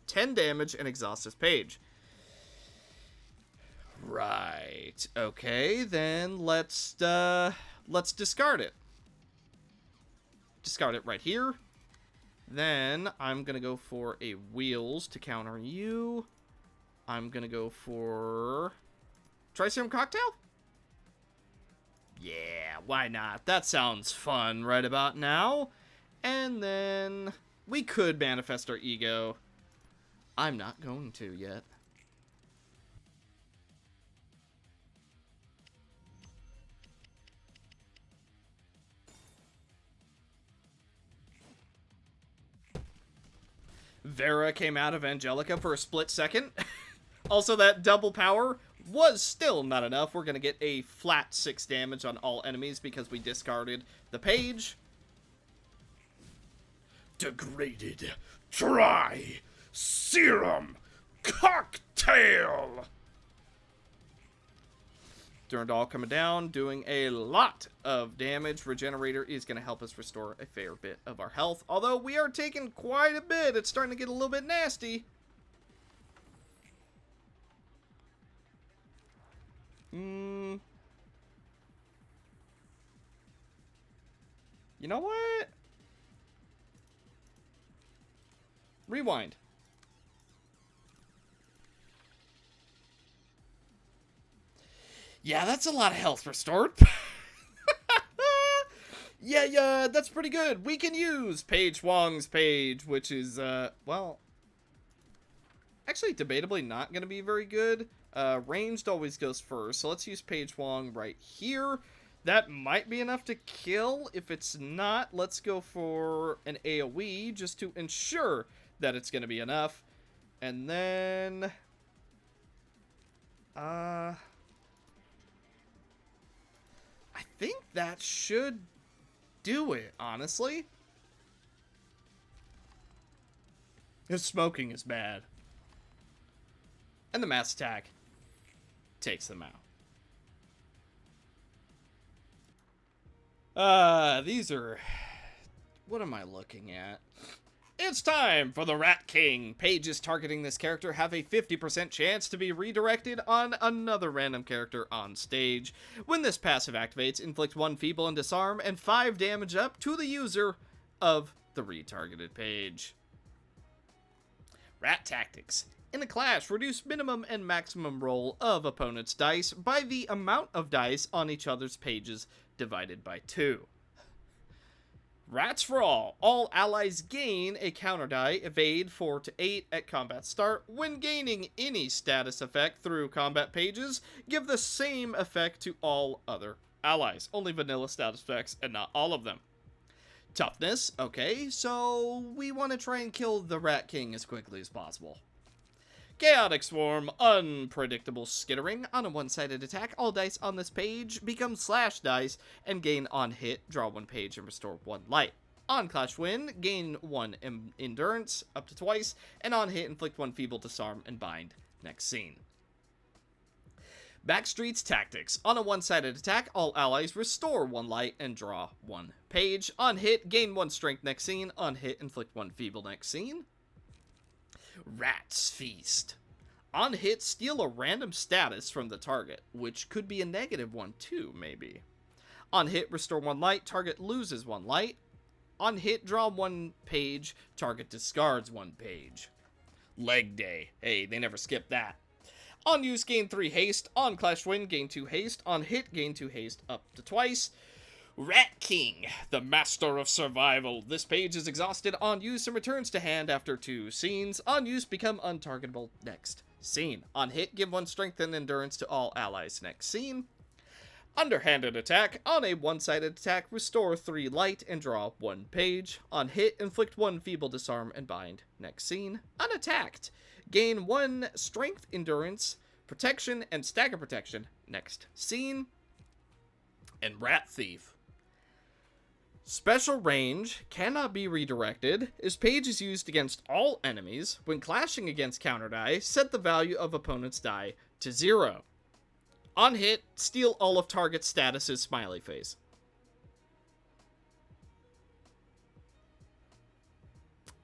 [SPEAKER 1] 10 damage and exhaust this page. Right. Okay, then let's discard it. Discard it right here. Then I'm going to go for a Wheels to counter you. I'm going to go for Triserum Cocktail? Yeah, why not? That sounds fun right about now. And then we could manifest our ego. I'm not going to yet. Vera came out of Angelica for a split second. Also, that double power was still not enough. We're going to get a flat 6 damage on all enemies because we discarded the page.
[SPEAKER 2] Degraded. Try. Serum. Cocktail.
[SPEAKER 1] Durandal coming down, doing a lot of damage. Regenerator is going to help us restore a fair bit of our health. Although we are taking quite a bit. It's starting to get a little bit nasty. You know what? Rewind. Yeah, that's a lot of health restored. Yeah, that's pretty good. We can use Page Wong's page, which is, well, actually debatably not going to be very good. Ranged always goes first, so let's use Page Wong right here. That might be enough to kill. If it's not, let's go for an AoE just to ensure that it's going to be enough. And then, I think that should do it, honestly. His smoking is bad. And the mass attack takes them out. These are... What am I looking at? It's time for the Rat King. Pages targeting this character have a 50% chance to be redirected on another random character on stage. When this passive activates, inflict 1 feeble and disarm and 5 damage up to the user of the retargeted page. Rat Tactics. In a clash, reduce minimum and maximum roll of opponent's dice by the amount of dice on each other's pages divided by 2. Rats for all. All allies gain a counter die, evade 4 to 8 at combat start. When gaining any status effect through combat pages, give the same effect to all other allies. Only vanilla status effects and not all of them. Toughness. Okay, so we want to try and kill the Rat King as quickly as possible. Chaotic Swarm, unpredictable skittering. On a one-sided attack, all dice on this page become slash dice and gain on hit, draw 1 page and restore 1 light. On Clash Win, gain 1 endurance up to twice, and on hit, inflict 1 feeble, disarm, and bind next scene. Backstreet's Tactics. On a one-sided attack, all allies restore 1 light and draw 1 page. On hit, gain 1 strength next scene. On hit, inflict 1 feeble next scene. Rat's Feast. On hit, steal a random status from the target, which could be a negative one too, maybe. On hit, restore 1 light, target loses 1 light. On hit, draw 1 page, target discards 1 page. Leg Day. Hey, they never skip that. On use, gain 3 haste. On Clash Win, gain 2 haste. On hit, gain 2 haste up to twice. Rat King, the Master of Survival. This page is exhausted on use and returns to hand after 2 scenes. On use, become untargetable next scene. On hit, give 1 strength and endurance to all allies next scene. Underhanded attack. On a one-sided attack, restore 3 light and draw 1 page. On hit, inflict 1 feeble disarm and bind next scene. Unattacked. Gain 1 strength, endurance, protection, and stagger protection next scene. And Rat Thief. Special range cannot be redirected. This page is used against all enemies. When clashing against counter die, set the value of opponent's die to 0. On hit, steal all of target status's smiley face.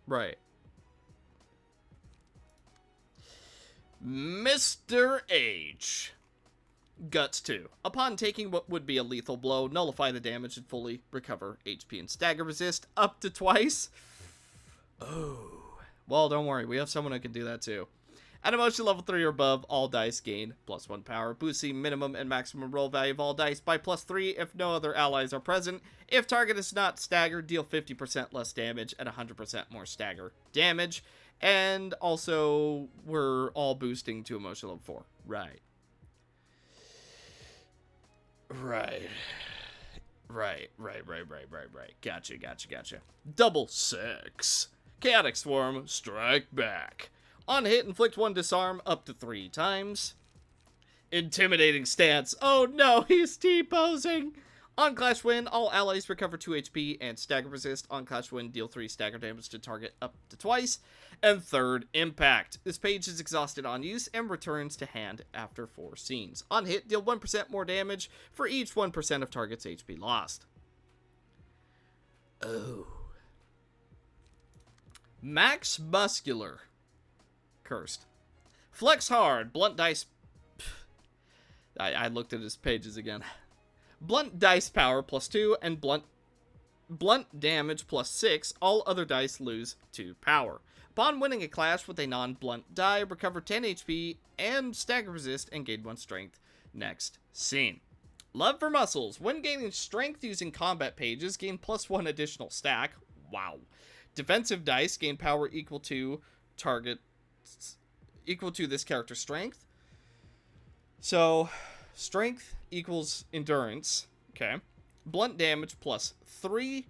[SPEAKER 1] Right. Mr. H. Guts 2. Upon taking what would be a lethal blow, nullify the damage and fully recover HP and stagger resist up to twice. Oh. Well, don't worry. We have someone who can do that too. At emotion level 3 or above, all dice gain +1 power. Boost the minimum and maximum roll value of all dice by +3 if no other allies are present. If target is not staggered, deal 50% less damage and 100% more stagger damage. And also, we're all boosting to emotion level 4. Right. Gotcha. Double 6. Chaotic Swarm, strike back. On hit, inflict 1 disarm up to 3 times. Intimidating stance. Oh no, he's T-posing. On Clash Win, all allies recover 2 HP and stagger resist. On Clash Win, deal 3 stagger damage to target up to twice. And third, Impact. This page is exhausted on use and returns to hand after 4 scenes. On hit, deal 1% more damage for each 1% of target's HP lost. Oh. Max Muscular. Cursed. Flex hard. Blunt dice. I looked at his pages again. Blunt dice power +2 and blunt damage +6. All other dice lose 2 power. Upon winning a clash with a non-blunt die, recover 10 HP and stagger resist and gain 1 strength next scene. Love for muscles. When gaining strength using combat pages, gain +1 additional stack. Wow. Defensive dice gain power equal to this character's strength. So, strength equals endurance. Okay. Blunt damage +3.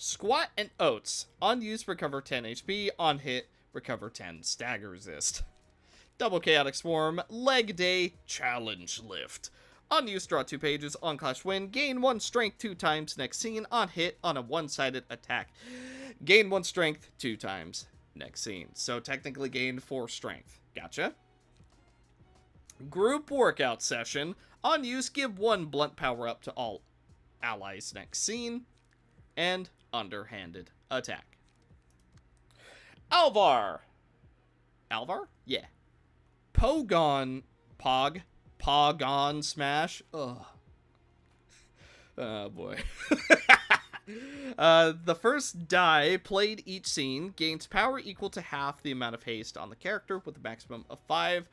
[SPEAKER 1] Squat and oats. On use, recover 10 HP. On hit, recover 10 stagger resist. Double Chaotic Swarm. Leg day. Challenge lift. On use, draw 2 pages. On Clash Win, gain 1 strength 2 times next scene. On hit, on a one-sided attack, gain 1 strength 2 times next scene. So technically gain 4 strength. Gotcha. Group workout session. On use, give 1 blunt power up to all allies next scene. And underhanded attack. Alvar. Yeah. Pogon smash. Ugh. Oh boy. The first die played each scene gains power equal to half the amount of haste on the character with a maximum of 5.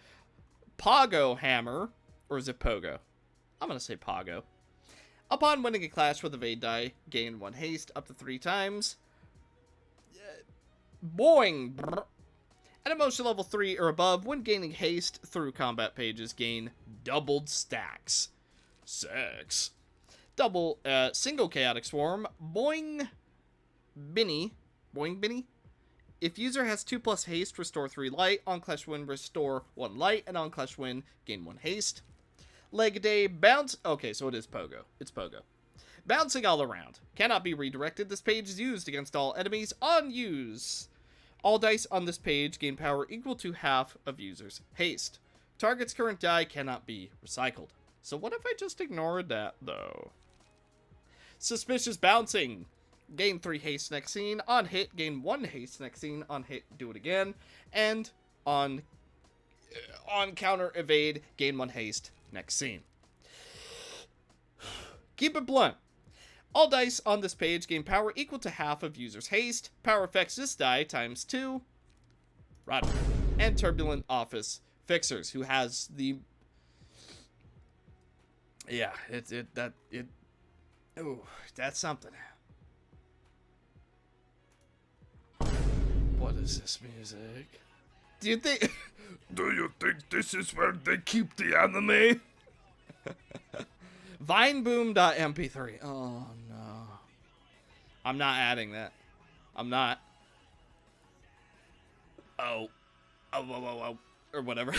[SPEAKER 1] Pogo hammer. Or is it Pogo? I'm gonna say Pogo. Upon winning a clash with evade die, gain 1 haste up to 3 times. Boing! At emotion level 3 or above, when gaining haste through combat pages, gain doubled stacks. 6. Double, single Chaotic Swarm. Boing Binny. If user has 2+ haste, restore 3 light. On Clash Win, restore 1 light. And on Clash Win, gain 1 haste. Leg day, bounce. Okay, so it is Pogo. It's Pogo. Bouncing all around. Cannot be redirected. This page is used against all enemies. On use. All dice on this page gain power equal to half of user's haste. Target's current die cannot be recycled. So what if I just ignored that, though? Suspicious bouncing. Gain 3 haste next scene. On hit, gain 1 haste next scene. On hit, do it again. And on counter evade, gain 1 haste next scene. Keep it blunt. All dice on this page gain power equal to half of user's haste. Power affects this die ×2. Rod. And Turbulent Office Fixers, who has the... Yeah, oh, that's something. What is this music? Do you think...
[SPEAKER 2] Do you think this is where they keep the anime?
[SPEAKER 1] Vineboom.mp3. Oh, no. I'm not adding that. I'm not. Oh. Oh. Or whatever.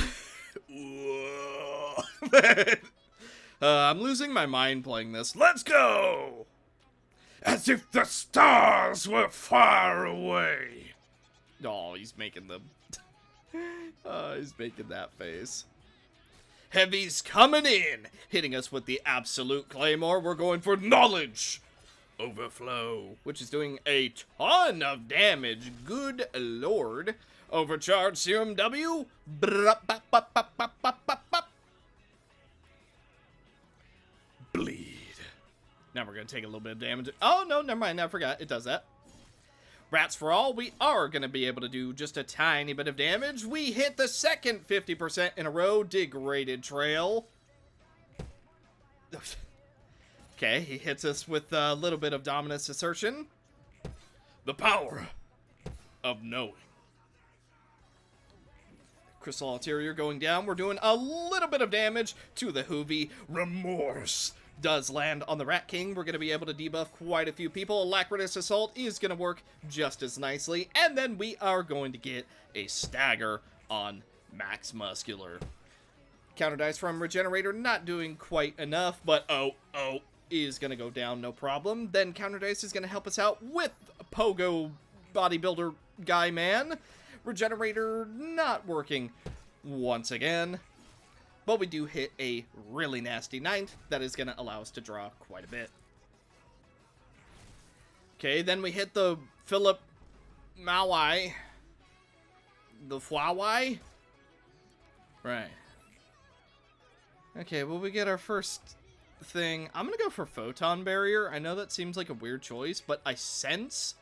[SPEAKER 1] I'm losing my mind playing this.
[SPEAKER 2] Let's go! As if the stars were far away.
[SPEAKER 1] Oh, he's making the... he's making that face. Heavy's coming in, hitting us with the absolute claymore. We're going for knowledge overflow, which is doing a ton of damage. Good lord. Overcharge serum W. Bleed. Now we're going to take a little bit of damage. Oh, no, never mind. I forgot. It does that. Rats for all, we are going to be able to do just a tiny bit of damage. We hit the second 50% in a row. Degraded trail. Okay, he hits us with a little bit of dominance assertion. The power of knowing. Crystal Ulterior going down. We're doing a little bit of damage to the Hoovy. Remorse does land on the Rat King. We're going to be able to debuff quite a few people. Alacritous Assault is going to work just as nicely. And then we are going to get a stagger on Max Muscular. Counter dice from Regenerator, not doing quite enough, but oh, is going to go down, no problem. Then counter dice is going to help us out with Pogo Bodybuilder Guy Man. Regenerator not working once again. But we do hit a really nasty 9th that is going to allow us to draw quite a bit. Okay, then we hit the Philip Mawai. The Fuawai? Right. Okay, well, we get our first thing. I'm going to go for Photon Barrier. I know that seems like a weird choice, but I sense...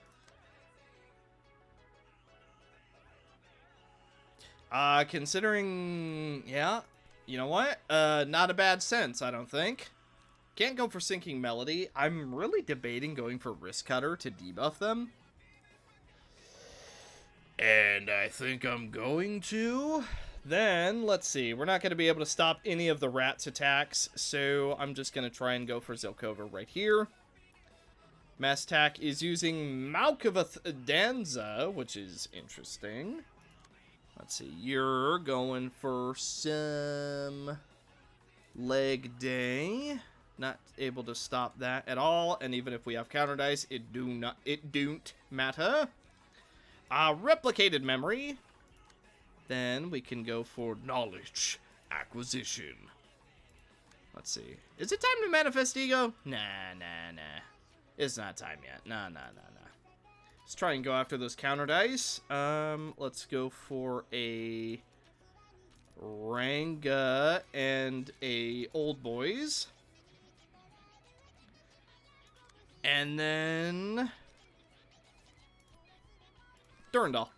[SPEAKER 1] considering... Yeah. You know what? Not a bad sense, I don't think. Can't go for Sinking Melody. I'm really debating going for Wrist Cutter to debuff them. And I think I'm going to. Then, let's see. We're not going to be able to stop any of the Rat's attacks, so I'm just going to try and go for Zilkova right here. Mass attack is using Malkavath Danza, which is interesting. Let's see, you're going for some Leg Day. Not able to stop that at all. And even if we have counter dice, it don't matter. Replicated memory. Then we can go for knowledge acquisition. Let's see. Is it time to manifest ego? Nah. It's not time yet. Nah. Let's try and go after those counter dice. Let's go for a Ranga and a Old Boys. And then Durandal.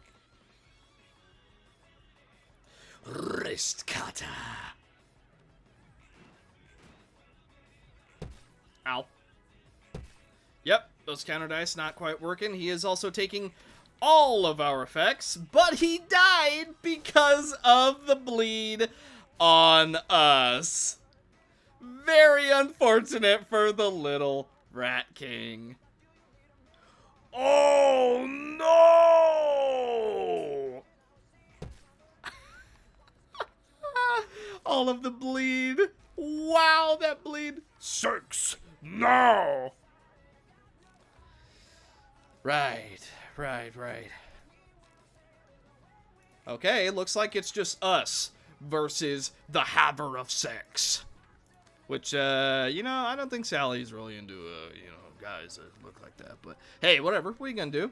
[SPEAKER 1] Wrist Cutter. Ow. Yep, those counter dice not quite working. He is also taking all of our effects, but he died because of the bleed on us. Very unfortunate for the little Rat King.
[SPEAKER 2] Oh no!
[SPEAKER 1] All of the bleed. Wow, that bleed.
[SPEAKER 2] 6 now.
[SPEAKER 1] Right. Okay, looks like it's just us versus the Haver of Sex. Which, I don't think Sally's really into, guys that look like that. But, hey, whatever. What are you gonna do?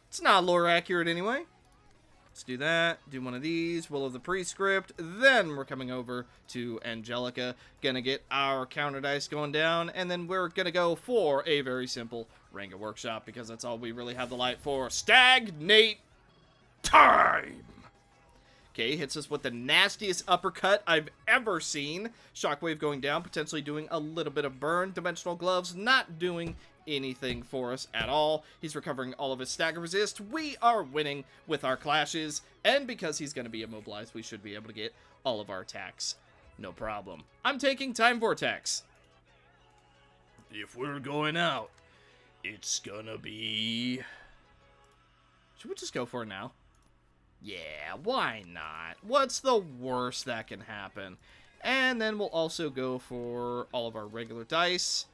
[SPEAKER 1] It's not lore accurate anyway. Let's do that. Do one of these. Will of the Prescript. Then we're coming over to Angelica. Gonna get our counter dice going down. And then we're gonna go for a very simple Ranga Workshop, because that's all we really have the light for. Stagnate time! Okay, hits us with the nastiest uppercut I've ever seen. Shockwave going down, potentially doing a little bit of burn. Dimensional gloves not doing anything for us at all. He's recovering all of his stagger resist. We are winning with our clashes, and because he's going to be immobilized, we should be able to get all of our attacks. No problem. I'm taking Time Vortex.
[SPEAKER 2] If we're going out, it's gonna be...
[SPEAKER 1] Should we just go for it now? Yeah, why not? What's the worst that can happen? And then we'll also go for all of our regular dice.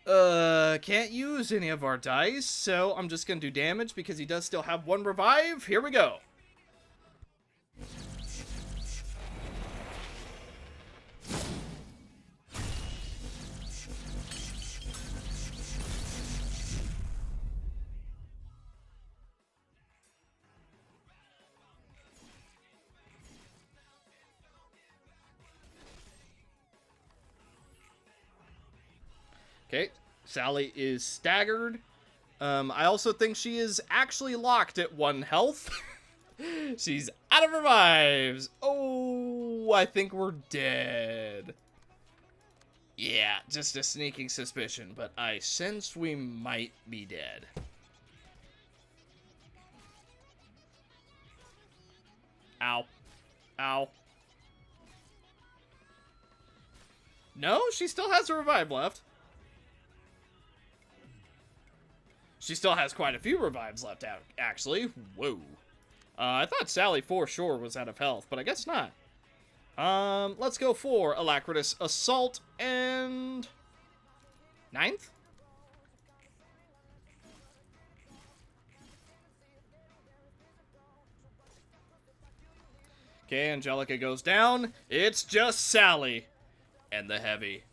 [SPEAKER 1] Can't use any of our dice, so I'm just gonna do damage because he does still have one revive. Here we go. Okay, Sally is staggered. I also think she is actually locked at 1 health. She's out of revives. Oh, I think we're dead. Yeah, just a sneaking suspicion, but I sense we might be dead. Ow. Ow. No, she still has a revive left. She still has quite a few revives left out, actually. Whoa. I thought Sally for sure was out of health, but I guess not. Let's go for Alacritous Assault and... 9th? Okay, Angelica goes down. It's just Sally and the heavy.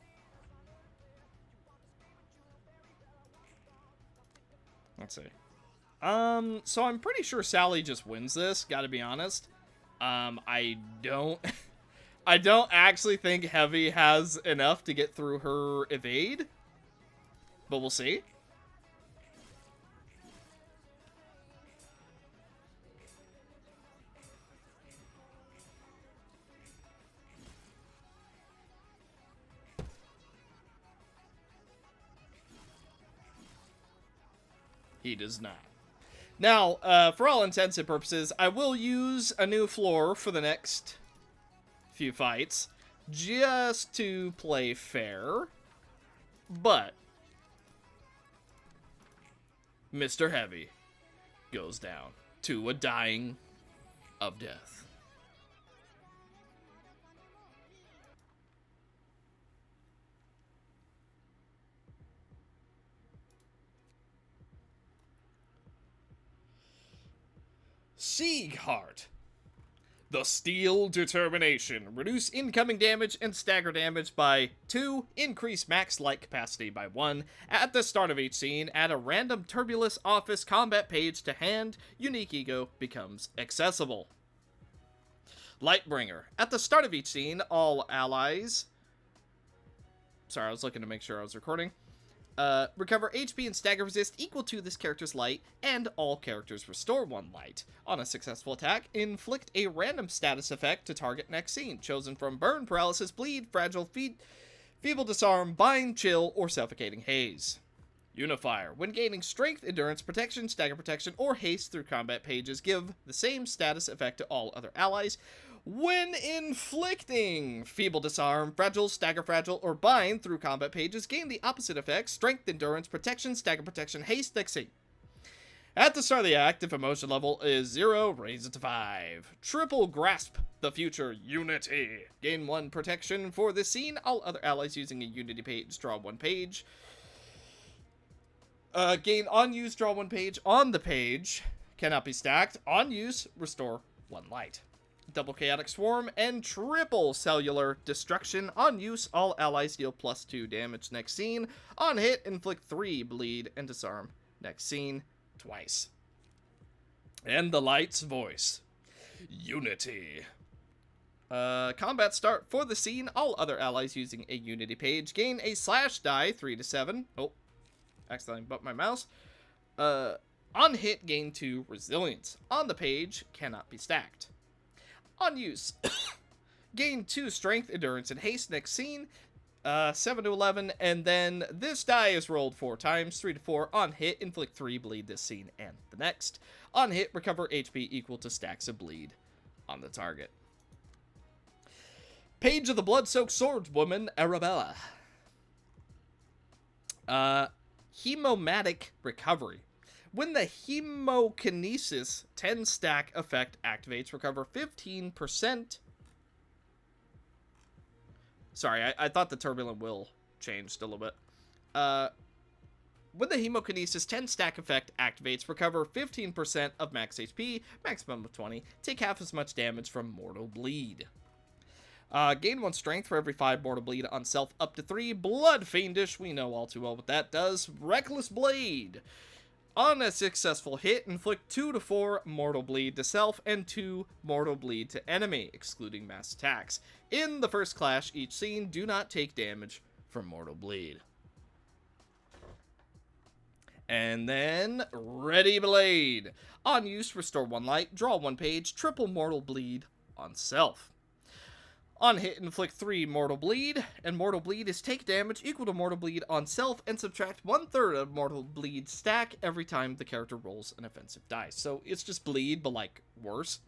[SPEAKER 1] Let's see. So I'm pretty sure Sally just wins this, gotta be honest. I don't actually think Heavy has enough to get through her evade, but we'll see. He does not. Now, for all intents and purposes, I will use a new floor for the next few fights, just to play fair, but Mr. Heavy goes down to a dying of death. Siegheart. The Steel Determination. Reduce incoming damage and stagger damage by 2. Increase max light capacity by 1. At the start of each scene, add a random Turbulence office combat page to hand. Unique ego becomes accessible. Lightbringer. At the start of each scene, all allies... Sorry, I was looking to make sure I was recording. Recover HP and stagger resist equal to this character's light, and all characters restore 1 light. On a successful attack, inflict a random status effect to target next scene, chosen from Burn, Paralysis, Bleed, Fragile, Feeble Disarm, Bind, Chill, or Suffocating Haze. Unifier. When gaining Strength, Endurance, Protection, Stagger Protection, or Haste through combat pages, give the same status effect to all other allies. When inflicting Feeble Disarm, Fragile, Stagger Fragile, or Bind through combat pages, gain the opposite effects: Strength, Endurance, Protection, Stagger Protection, Haste, next scene. At the start of the act, if emotion level is 0, raise it to 5. Triple Grasp the Future Unity. Gain 1 protection for this scene. All other allies using a Unity page draw 1 page. Gain on use, draw 1 page. On the page, cannot be stacked. On use, restore 1 light. Double Chaotic Swarm, and Triple Cellular Destruction. On use, all allies deal +2 damage next scene. On hit, inflict 3 bleed and disarm next scene twice. And the light's voice. Unity. Combat start for the scene. All other allies using a Unity page gain a slash die 3 to 7. Oh, accidentally bumped my mouse. On hit, gain 2 resilience. On the page, cannot be stacked. On use, gain 2 strength, endurance, and haste next scene, 7 to 11, and then this die is rolled 4 times, 3 to 4. On hit, inflict 3 bleed this scene and the next. On hit, recover HP equal to stacks of bleed on the target. Page of the Blood-Soaked Swordswoman, Arabella. Hemomatic Recovery. When the Hemokinesis 10 stack effect activates, recover 15%. Sorry, I thought the Turbulent will changed a little bit. When the Hemokinesis 10 stack effect activates, recover 15% of max HP, maximum of 20. Take half as much damage from Mortal Bleed. Gain 1 strength for every 5 Mortal Bleed on self up to 3. Blood Fiendish, we know all too well what that does. Reckless Blade. On a successful hit, inflict 2 to 4 Mortal Bleed to self and 2 Mortal Bleed to enemy, excluding mass attacks. In the first clash each scene, do not take damage from Mortal Bleed. And then, Ready Blade. On use, restore 1 light, draw 1 page, triple Mortal Bleed on self. On hit, inflict 3 Mortal Bleed, and Mortal Bleed is take damage equal to Mortal Bleed on self and subtract 1/3 of Mortal Bleed stack every time the character rolls an offensive dice. So it's just bleed, but like worse.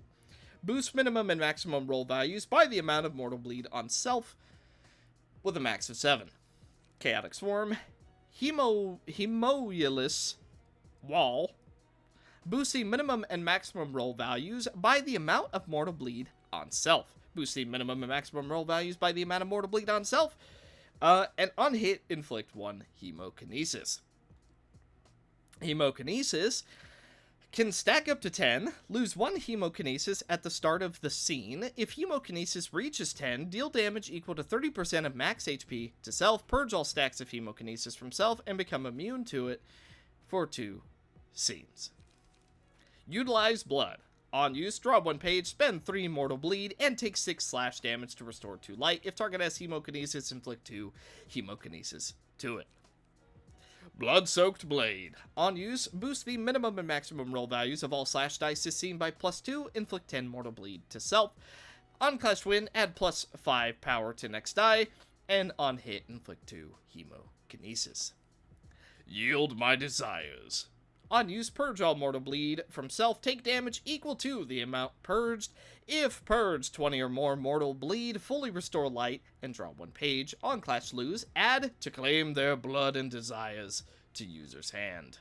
[SPEAKER 1] Boost minimum and maximum roll values by the amount of Mortal Bleed on self with a max of 7. Chaotic Swarm. Hemoulus Wall. Boosting minimum and maximum roll values by the amount of Mortal Bleed on self. Boosting minimum and maximum roll values by the amount of Mortal Bleed on self. And on hit, inflict 1 Hemokinesis. Hemokinesis can stack up to 10, lose 1 Hemokinesis at the start of the scene. If Hemokinesis reaches 10, deal damage equal to 30% of max HP to self, purge all stacks of Hemokinesis from self, and become immune to it for 2 scenes. Utilize Blood. On use, draw 1 page, spend 3 Mortal Bleed, and take 6 slash damage to restore 2 light. If target has Hemokinesis, inflict 2 Hemokinesis to it. Blood-Soaked Blade. On use, boost the minimum and maximum roll values of all slash dice this scene by +2, inflict 10 Mortal Bleed to self. On clash win, add +5 power to next die, and on hit, inflict 2 Hemokinesis. Yield My Desires. On use, purge all Mortal Bleed from self, take damage equal to the amount purged. If purged 20 or more Mortal Bleed, fully restore light and draw 1 page. On clash lose, add to claim their blood and desires to user's hand.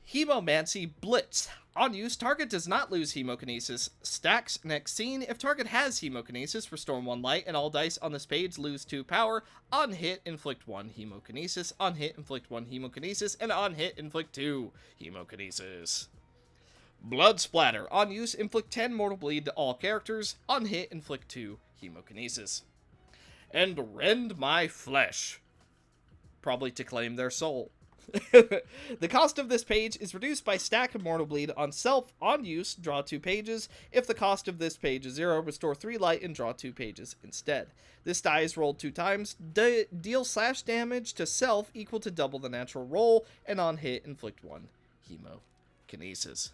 [SPEAKER 1] Hemomancy Blitz. On use, target does not lose Hemokinesis. Stacks next scene. If target has Hemokinesis, restore 1 light, and all dice on this page lose 2 power. On hit, inflict 1 Hemokinesis. On hit, inflict 1 Hemokinesis. And on hit, inflict 2 Hemokinesis. Blood Splatter. On use, inflict 10 Mortal Bleed to all characters. On hit, inflict 2 Hemokinesis. And Rend My Flesh. Probably to claim their soul. The cost of this page is reduced by stack of Mortal Bleed on self. On use, draw 2 pages. If the cost of this page is 0, restore 3 light and draw 2 pages instead. This die is rolled 2 times. Deal slash damage to self equal to double the natural roll, and on hit, inflict 1 Hemokinesis.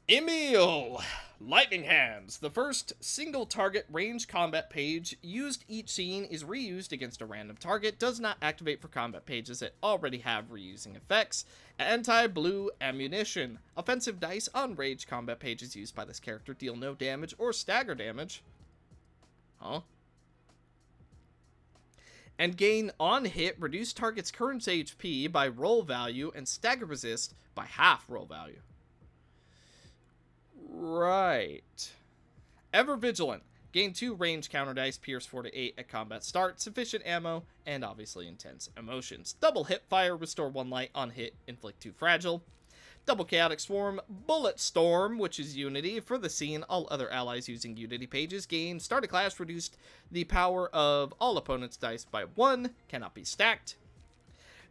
[SPEAKER 1] Emil! Lightning Hands. The first single target range combat page used each scene is reused against a random target. Does not activate for combat pages that already have reusing effects. Anti-blue ammunition. Offensive dice on rage combat pages used by this character deal no damage or stagger damage. Huh? And gain on hit, reduce target's current HP by roll value and stagger resist by half roll value. Right. Ever Vigilant. Gain 2 range counter dice, pierce 4 to 8 at combat start, sufficient ammo, and obviously intense emotions. Double hip fire, restore 1 light on hit, inflict 2 fragile. Double Chaotic Swarm, Bullet Storm, which is Unity. For the scene, all other allies using Unity pages gain start a clash, reduced the power of all opponents' dice by 1, cannot be stacked.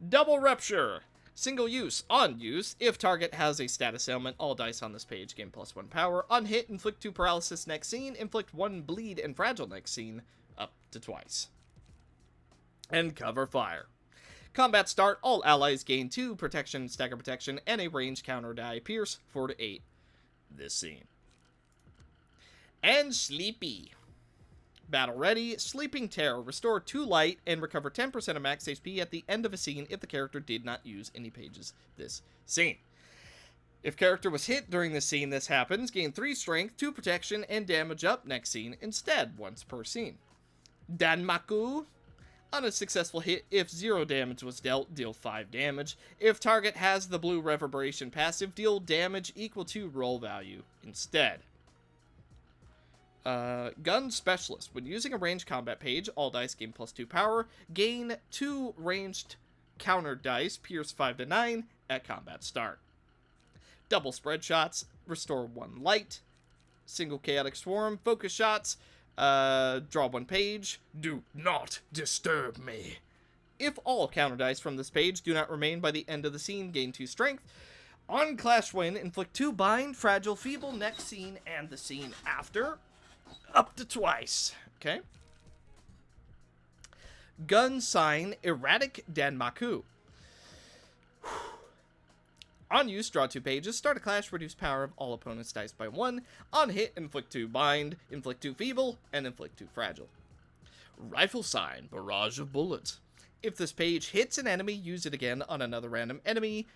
[SPEAKER 1] Double Rupture. Single use. On use, if target has a status ailment, all dice on this page gain +1 power. On hit, inflict 2 paralysis next scene, inflict 1 bleed and fragile next scene, up to twice. and cover fire. Combat start, all allies gain 2 protection, stagger protection, and a range counter die, pierce 4 to 8. This scene. And Sleepy. Battle ready, Sleeping Terror. Restore 2 light and recover 10% of max HP at the end of a scene if the character did not use any pages this scene. If character was hit during this scene this happens, gain 3 strength, 2 protection, and damage up next scene instead, once per scene. Danmaku. On a successful hit, if 0 damage was dealt, deal 5 damage. If target has the blue reverberation passive, deal damage equal to roll value instead. Gun Specialist. When using a ranged combat page, all dice gain +2 power. Gain 2 ranged counter dice, pierce 5 to 9 at combat start. Double spread shots. Restore 1 light. Single chaotic swarm. Focus shots. Draw 1 page.
[SPEAKER 2] Do not disturb me.
[SPEAKER 1] If all counter dice from this page do not remain by the end of the scene, gain 2 strength. On Clash Win, inflict 2 bind, fragile, feeble, next scene, and the scene after. Up to twice. Okay. Gun Sign Erratic Danmaku. On use, draw 2 pages, start a clash, reduce power of all opponents' dice by 1. On hit, inflict 2 bind, inflict 2 feeble, and inflict 2 fragile. Rifle Sign Barrage of Bullets. If this page hits an enemy, use it again on another random enemy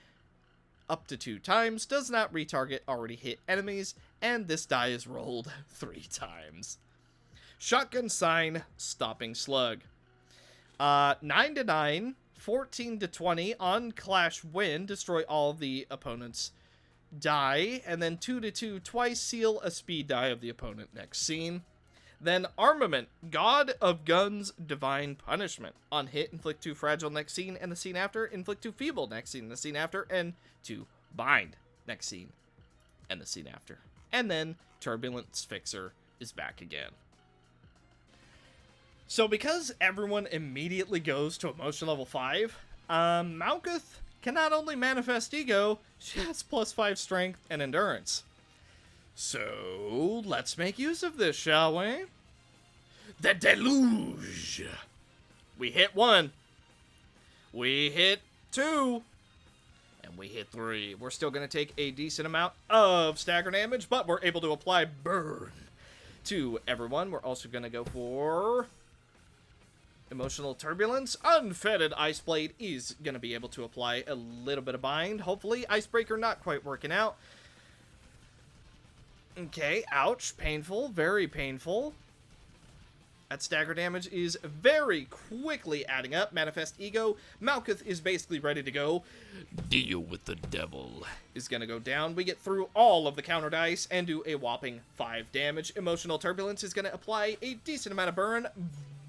[SPEAKER 1] up to 2 times, does not retarget already hit enemies, and this die is rolled 3 times. Shotgun Sign Stopping Slug. 9 to 9, 14 to 20 on Clash Win, destroy all of the opponent's die, and then 2 to 2 twice, seal a speed die of the opponent next scene. Then Armament, God of Guns, Divine Punishment. On hit, inflict 2 fragile next scene and the scene after, inflict 2 feeble next scene and the scene after, and 2 bind next scene and the scene after. And then Turbulence Fixer is back again. So because everyone immediately goes to emotion level 5, Malkuth can not only manifest ego, she has +5 strength and endurance. So let's make use of this, shall we?
[SPEAKER 2] The deluge.
[SPEAKER 1] We hit 1. We hit 2. And we hit 3. We're still going to take a decent amount of stagger damage, but we're able to apply burn to everyone. We're also going to go for Emotional Turbulence. Unfettered Ice Blade is going to be able to apply a little bit of bind. Hopefully, Icebreaker not quite working out. Okay, ouch, painful, very painful. That stagger damage is very quickly adding up. Manifest Ego, Malkuth is basically ready to go.
[SPEAKER 2] Deal with the devil.
[SPEAKER 1] Is going to go down. We get through all of the counter dice and do a whopping 5 damage. Emotional Turbulence is going to apply a decent amount of burn.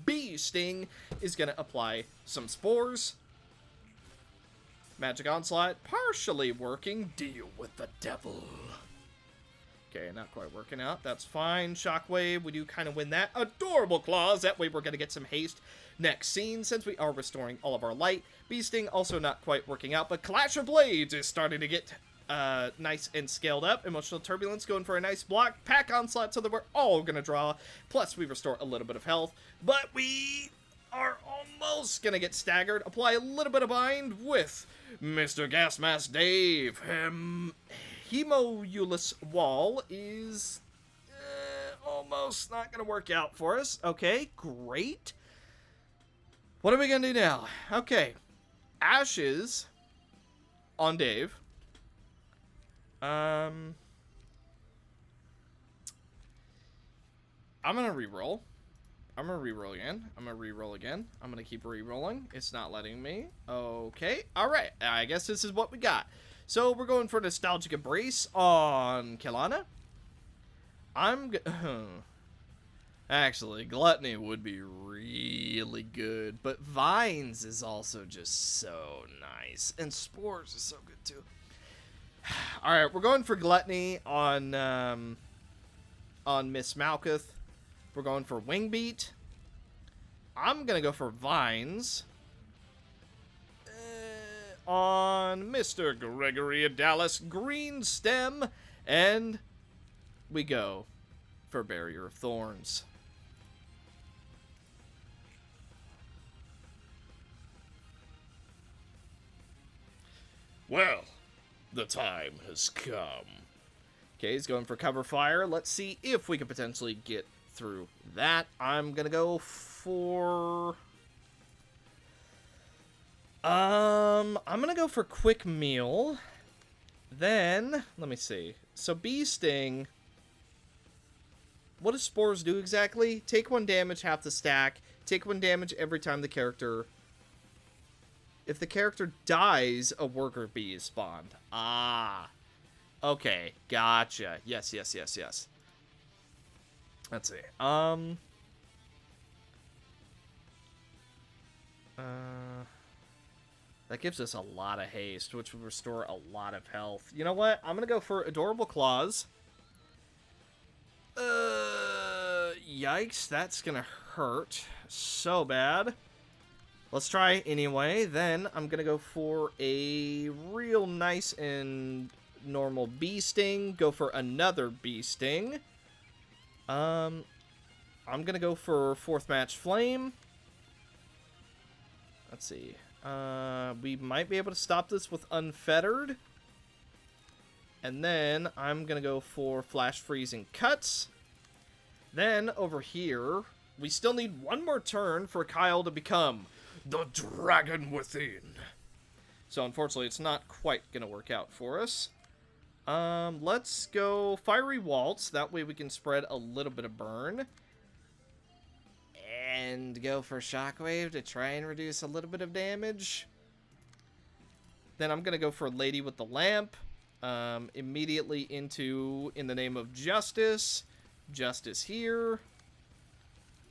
[SPEAKER 1] Bee Sting is going to apply some spores. Magic Onslaught, partially working.
[SPEAKER 2] Deal with the devil.
[SPEAKER 1] Okay, not quite working out. That's fine. Shockwave, we do kind of win that. Adorable Claws. That way we're going to get some haste next scene since we are restoring all of our light. Bee Sting also not quite working out, but Clash of Blades is starting to get nice and scaled up. Emotional Turbulence going for a nice block. Pack Onslaught so that we're all going to draw. Plus we restore a little bit of health, but we are almost going to get staggered. Apply a little bit of bind with Mr. Gas Mask Dave. Hemoulus Wall is almost not going to work out for us. Okay, great. What are we going to do now? Okay, Ashes on Dave. I'm going to reroll. I'm going to reroll again. I'm going to reroll again. I'm going to keep rerolling. It's not letting me. Okay, all right. I guess this is what we got. So we're going for Nostalgic Embrace on Kelana. Actually, Gluttony would be really good, but Vines is also just so nice, and Spores is so good too. All right, we're going for Gluttony on Miss Malkuth. We're going for Wing Beat. I'm gonna go for Vines on Mr. Gregory Dallas Green Stem, and we go for Barrier of Thorns.
[SPEAKER 2] Well, the time has come.
[SPEAKER 1] Okay, he's going for cover fire. Let's see if we can potentially get through that. I'm gonna go for... I'm gonna go for quick meal. Then, let me see. So bee sting... What does spores do exactly? Take 1 damage, half the stack. Take 1 damage every time the character... If the character dies, a worker bee is spawned. Ah. Okay, gotcha. Yes. Let's see. That gives us a lot of haste, which would restore a lot of health. You know what? I'm gonna go for Adorable Claws. Yikes, that's gonna hurt so bad. Let's try anyway. Then I'm gonna go for a real nice and normal bee sting. Go for another bee sting. I'm gonna go for 4th match flame. Let's see. We might be able to stop this with unfettered. And then I'm gonna go for flash freezing cuts. Then over here, we still need 1 more turn for Kyle to become
[SPEAKER 2] The dragon within.
[SPEAKER 1] So unfortunately, it's not quite gonna work out for us. Let's go Fiery Waltz. That way we can spread a little bit of burn. And go for Shockwave to try and reduce a little bit of damage. Then I'm gonna go for Lady with the Lamp. Immediately into In the Name of Justice. Justice here.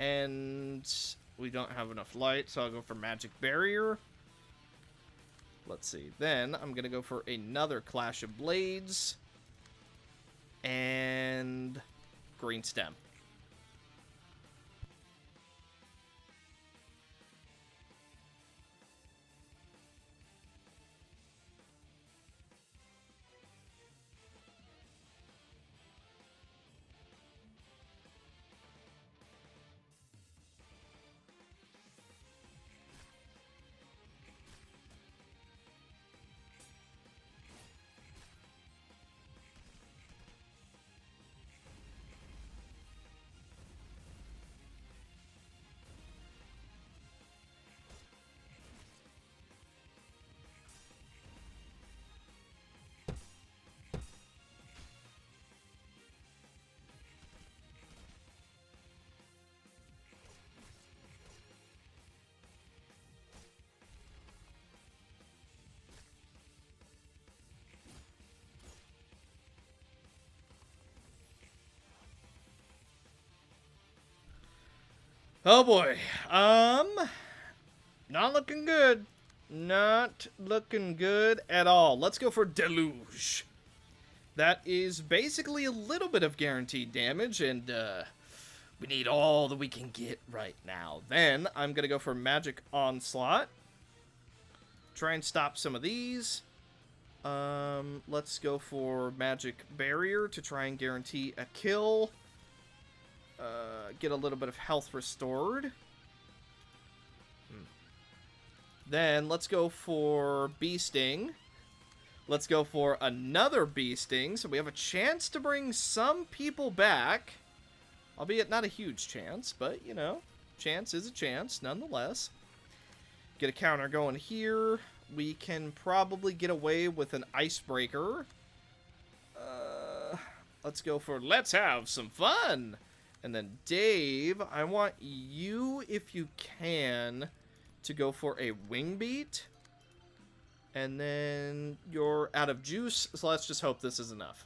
[SPEAKER 1] And we don't have enough light, so I'll go for Magic Barrier. Let's see. Then I'm going to go for another Clash of Blades. And Green Stem. Oh boy. Not looking good. Not looking good at all. Let's go for Deluge. That is basically a little bit of guaranteed damage, and we need all that we can get right now. Then I'm gonna go for Magic Onslaught. Try and stop some of these. Let's go for Magic Barrier to try and guarantee a kill. Get a little bit of health restored. Then let's go for Bee Sting. Let's go for another Bee Sting, so we have a chance to bring some people back. Albeit not a huge chance, but, you know, chance is a chance, nonetheless. Get a counter going here. We can probably get away with an Icebreaker. Let's go for Let's Have Some Fun! And then Dave, I want you, if you can, to go for a Wing Beat. And then you're out of juice, so let's just hope this is enough.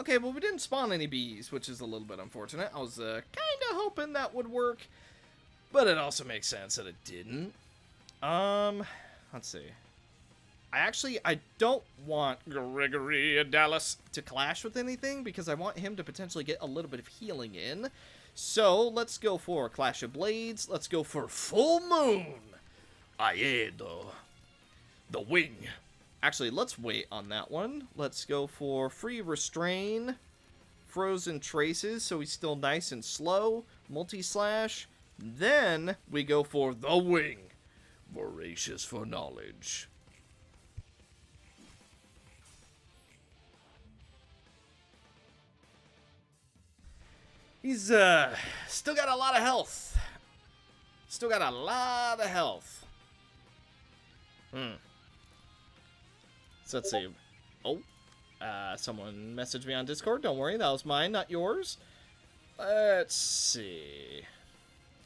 [SPEAKER 1] Okay, well, we didn't spawn any bees, which is a little bit unfortunate. I was kind of hoping that would work, but it also makes sense that it didn't. Let's see. I don't want Gregory Dallas to clash with anything because I want him to potentially get a little bit of healing in. So let's go for Clash of Blades. Let's go for Full Moon. Aedo. The Wing. Actually, let's wait on that one. Let's go for Free Restrain. Frozen Traces, so he's still nice and slow. Multi-slash. Then we go for the Wing. Voracious for knowledge. He's, still got a lot of health. Still got a lot of health. So let's see. Oh, someone messaged me on Discord. Don't worry, that was mine, not yours. Let's see.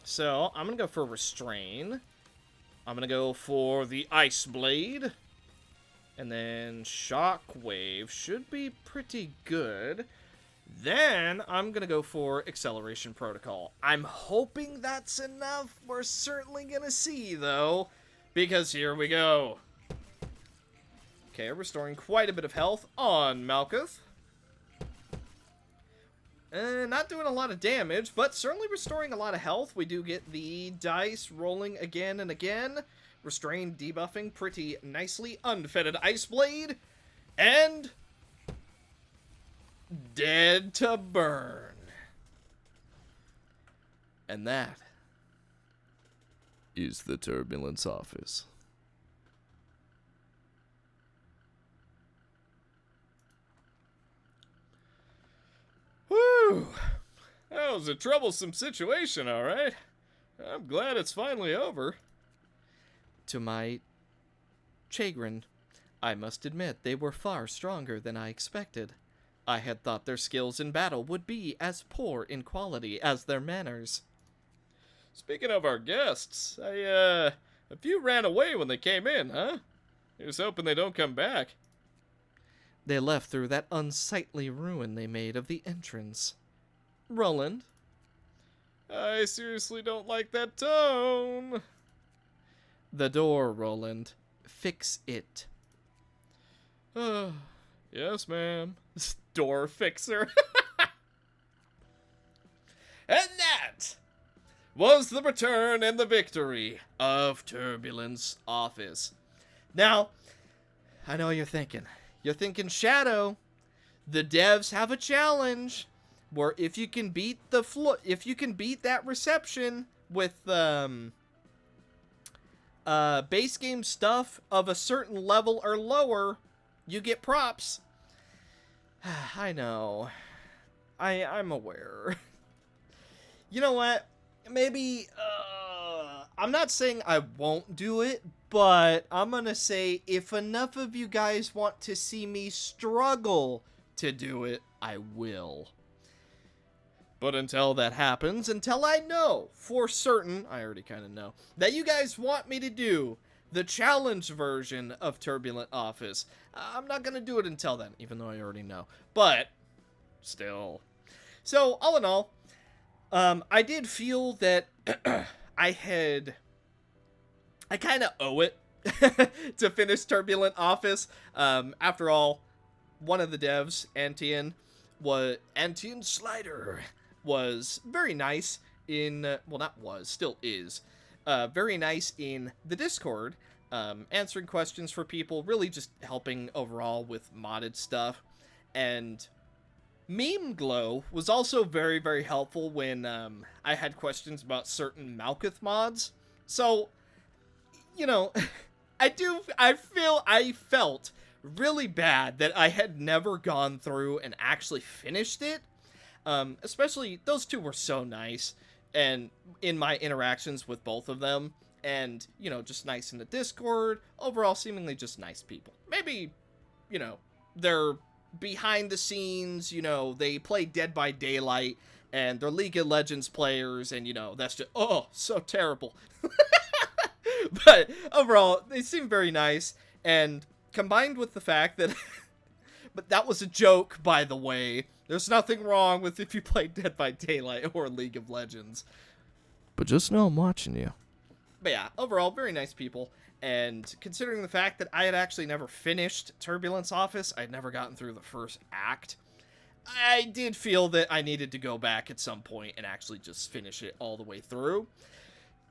[SPEAKER 1] So, I'm gonna go for Restrain. I'm gonna go for the Ice Blade. And then Shockwave should be pretty good. Then, I'm going to go for Acceleration Protocol. I'm hoping that's enough. We're certainly going to see, though. Because here we go. Okay, restoring quite a bit of health on Malkuth. Not doing a lot of damage, but certainly restoring a lot of health. We do get the dice rolling again and again. Restrain debuffing pretty nicely. Unfettered Ice Blade. And Dead to Burn. And that is the Turbulence office. Whew. That was a troublesome situation, alright. I'm glad it's finally over. To my chagrin, I must admit they were far stronger than I expected. I had thought their skills in battle would be as poor in quality as their manners. Speaking of our guests, a few ran away when they came in, huh? Here's hoping they don't come back. They left through that unsightly ruin they made of the entrance. Roland? I seriously don't like that tone. The door, Roland. Fix it. Yes, ma'am. Door fixer. And that was the return and the victory of Turbulence Office. Now, I know you're thinking, Shadow, the devs have a challenge where if you can beat that reception with base game stuff of a certain level or lower, you get props. I know. I'm aware. You know what? Maybe, I'm not saying I won't do it, but I'm gonna say if enough of you guys want to see me struggle to do it, I will. But until that happens, until I know for certain, I already kind of know, that you guys want me to do the challenge version of Turbulent Office, I'm not going to do it until then, even though I already know. But, still. So, all in all, I did feel that I kind of owe it to finish Turbulent Office. After all, one of the devs, Antian Slider, was very nice in, well, not was, still is, very nice in the Discord, answering questions for people, really just helping overall with modded stuff. And Meme Glow was also very, very helpful when I had questions about certain Malkuth mods. So, you know, I felt really bad that I had never gone through and actually finished it. Especially, those two were so nice, and in my interactions with both of them, and, you know, just nice in the Discord, overall seemingly just nice people. Maybe, you know, they're behind the scenes, you know, they play Dead by Daylight, and they're League of Legends players, and, you know, that's just, oh, so terrible. But overall, they seem very nice, and combined with the fact that But that was a joke, by the way. There's nothing wrong with if you play Dead by Daylight or League of Legends. But just know I'm watching you. But yeah, overall, very nice people. And considering the fact that I had actually never finished Turbulence Office, I'd never gotten through the first act, I did feel that I needed to go back at some point and actually just finish it all the way through.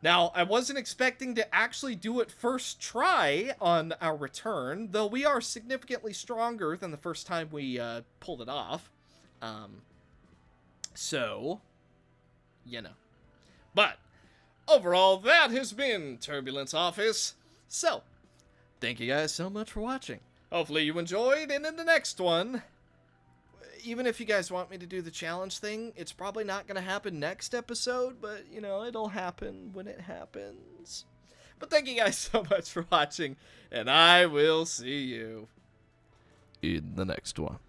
[SPEAKER 1] Now, I wasn't expecting to actually do it first try on our return, though we are significantly stronger than the first time we pulled it off. So, you know. But, overall, that has been Turbulence Office. So, thank you guys so much for watching. Hopefully you enjoyed, and in the next one, even if you guys want me to do the challenge thing, it's probably not going to happen next episode, but, you know, it'll happen when it happens. But thank you guys so much for watching, and I will see you in the next one.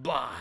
[SPEAKER 1] Bye.